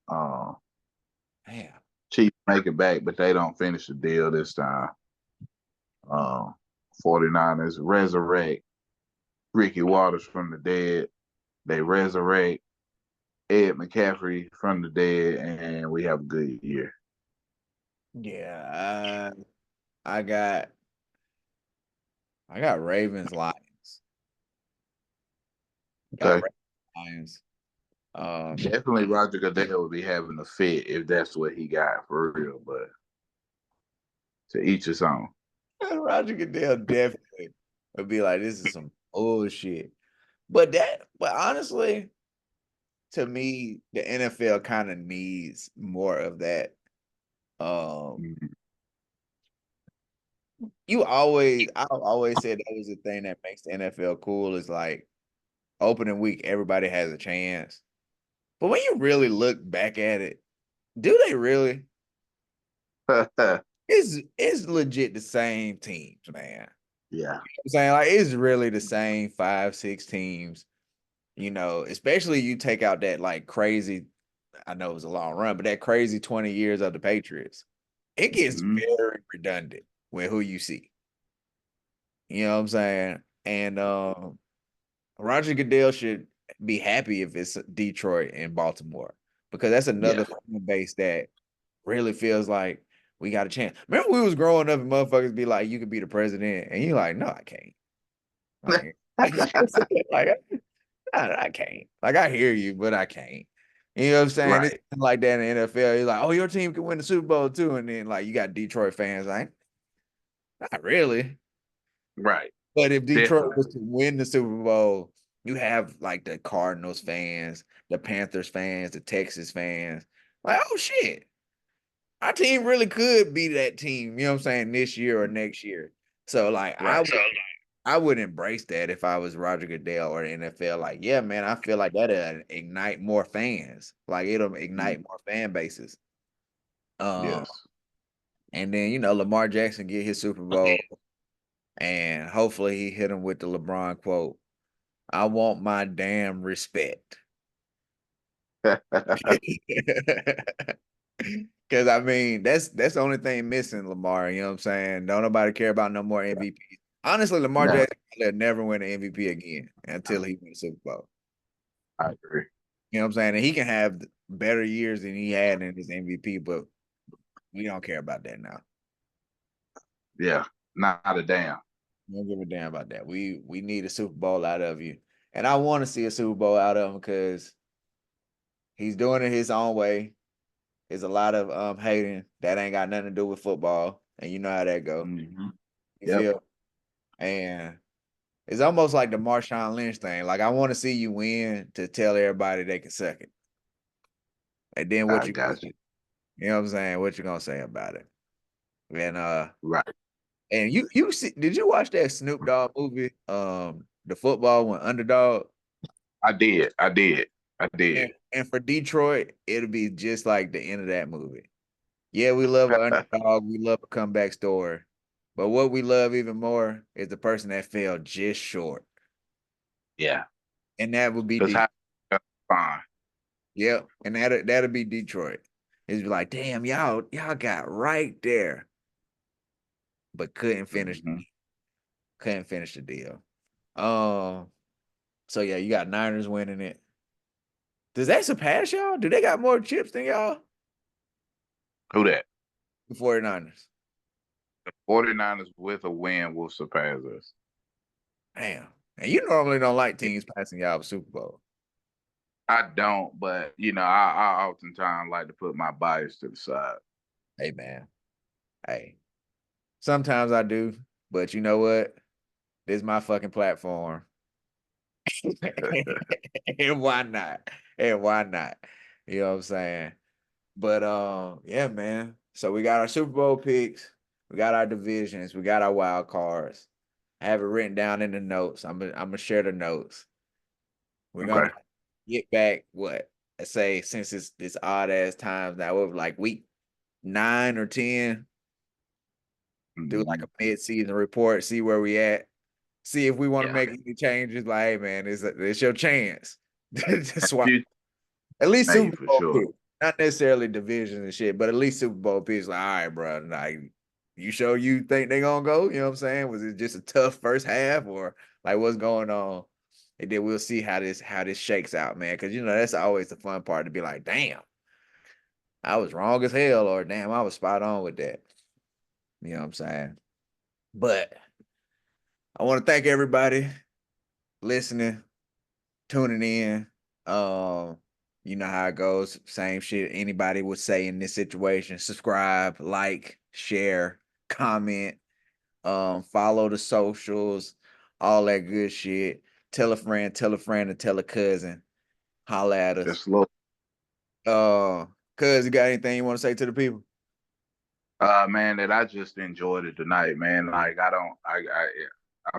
Um, Damn. Chiefs make it back, but they don't finish the deal this time. Um, 49ers resurrect Ricky Waters from the dead. They resurrect Ed McCaffrey from the dead, and we have a good year. Yeah, I got Ravens Lions. Got Okay. Ravens Lions. Definitely Roger Goodell would be having a fit if that's what he got for real, but to each his own. Roger Goodell definitely would be like, this is some bullshit. But honestly, to me, the NFL kind of needs more of that. Mhm. I've always said that was the thing that makes the NFL cool is like opening week, everybody has a chance. But when you really look back at it, do they really? It's legit the same teams, man. Yeah. I'm saying like it's really the same 5, 6 teams. Especially you take out that like crazy. I know it was a long run, but that crazy 20 years of the Patriots, it gets Mhm. very redundant with who you see. You know what I'm saying? And Roger Goodell should be happy if it's Detroit and Baltimore because that's another Yeah. fan base that really feels like we got a chance. Remember we was growing up and motherfuckers be like, you could be the president, and you like, no, I can't. Like, like I can't. Like I hear you, but I can't. You know what I'm saying? It's Right. like that in the NFL. You're like, oh, your team can win the Super Bowl too, and then like you got Detroit fans like, not really. Right. But if Detroit was Definitely. to win the Super Bowl, you have like the Cardinals fans, the Panthers fans, the Texas fans. Like, oh shit, our team really could be that team, you know what I'm saying, this year or next year. So like Right. I would embrace that if I was Roger Goodell or the NFL. Like, yeah, man, I feel like that'll ignite more fans. Like it'll Mhm. ignite more fan bases. Um, Yes. and then Lamar Jackson get his Super Bowl, and hopefully he hit him with the LeBron quote. I want my damn respect. Cause I mean, that's the only thing missing, Lamar. You know what I'm saying? Don't nobody care about no more MVP. Honestly, Lamar No, Jackson will never win an MVP again until he wins the Super Bowl. I agree. You know what I'm saying? And he can have better years than he had in his MVP, but we don't care about that now. Yeah. Not a damn. We don't give a damn about that. We need a Super Bowl out of you. And I want to see a Super Bowl out of him because he's doing it his own way. There's a lot of hating that ain't got nothing to do with football. And you know how that go. Mm-hmm. You Yep. feel? And it's almost like the Marshawn Lynch thing. Like I want to see you win to tell everybody they can suck it. And then what I you got you. you know what I'm saying? What you gonna say about it? And Right. you see, did you watch that Snoop Dogg movie? The football one, Underdog. I did. I did. I And, did. and for Detroit, it'll be just like the end of that movie. Yeah, we love an underdog. We love a comeback story. But what we love even more is the person that fell just short. Yeah. And that would be Because Detroit. how fine. Yep. And that'll be Detroit. It's like, damn, y'all got right there, but Mm-hmm. couldn't finish the deal. Um, so yeah, you got Niners winning it. Does that surpass y'all? Do they got more chips than y'all? Who that? The 49ers. 49ers with a win will surpass us. Damn. And you normally don't like teams passing y'all a Super Bowl. I don't, but I oftentimes like to put my bias to the side. Hey man. Hey. Sometimes I do, but you know what? This is my fucking platform. And why not? And why not? You know what I'm saying? But yeah, man. So we got our Super Bowl picks, we got our divisions, we got our wild cards. I have it written down in the notes. I'm gonna share the notes. We're gonna Okay. get back what I say since it's this odd ass times now. We're like week 9 or 10. Do like Mm-hmm. a mid-season report, see where we at, see if we want to Yeah. make any changes. Like, hey man, it's your chance to swap. You At least Hey, Super for Bowl sure. pick. Not necessarily divisions and shit, but at least Super Bowl picks. Like, all right, bro. Like, you sure you think they're gonna go? You know what I'm saying? Was it just a tough first half, or like what's going on? And then we'll see how this shakes out, man. Because that's always the fun part to be like, damn, I was wrong as hell, or damn, I was spot on with that. You know what I'm saying? But I want to thank everybody listening, tuning in. You know how it goes. Same shit anybody would say in this situation. Subscribe, like, share, comment, follow the socials, all that good shit. Tell a friend, and tell a cousin. Holla at us. Just look. Cuz, you got anything you want to say to the people? Man, that I just enjoyed it tonight, man. Like I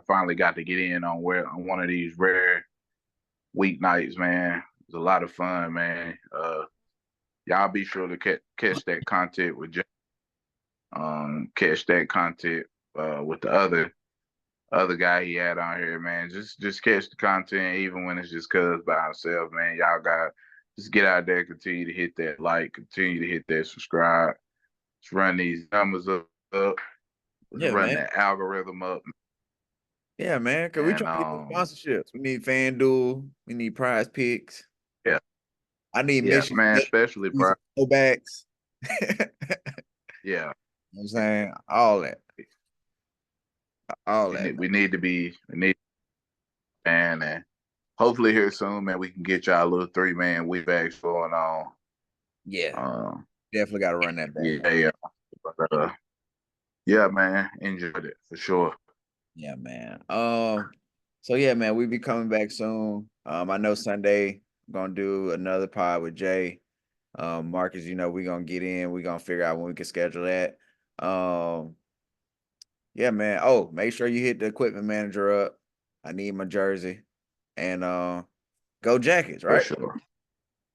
finally got to get in on one of these rare weeknights, man. It was a lot of fun, man. Y'all be sure to catch that content with catch that content with the other guy he had on here, man. Just catch the content even when it's just cuz by himself, man. Y'all got just get out there, continue to hit that like, continue to hit that subscribe. Let's run these numbers up. Let's Yeah, run man. that algorithm up. Yeah, man. Cause we And trying to get the sponsorships. We need FanDuel. We need Prize Picks. yeah, I need yeah, Michigan man, especially bro. backs. Yeah. You know what I'm saying? All that. All that, man. We need man, and hopefully here soon, man, we can get y'all a little 3-man week backs going on. Yeah. Um Definitely gotta run that back. yeah. But, yeah, man, enjoyed it for sure. Yeah, man. So yeah, man, we be coming back soon. I know Sunday I'm gonna do another pod with Jay. Marcus, we're gonna get in, we're gonna figure out when we can schedule that. Yeah, man. Oh, make sure you hit the equipment manager up. I need my jersey. And go Jackets, For right? sure.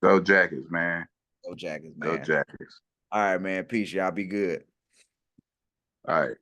Go Jackets, man. Go Jackets, Go man. Jackets. All right, man. Peace. Y'all be good. All right.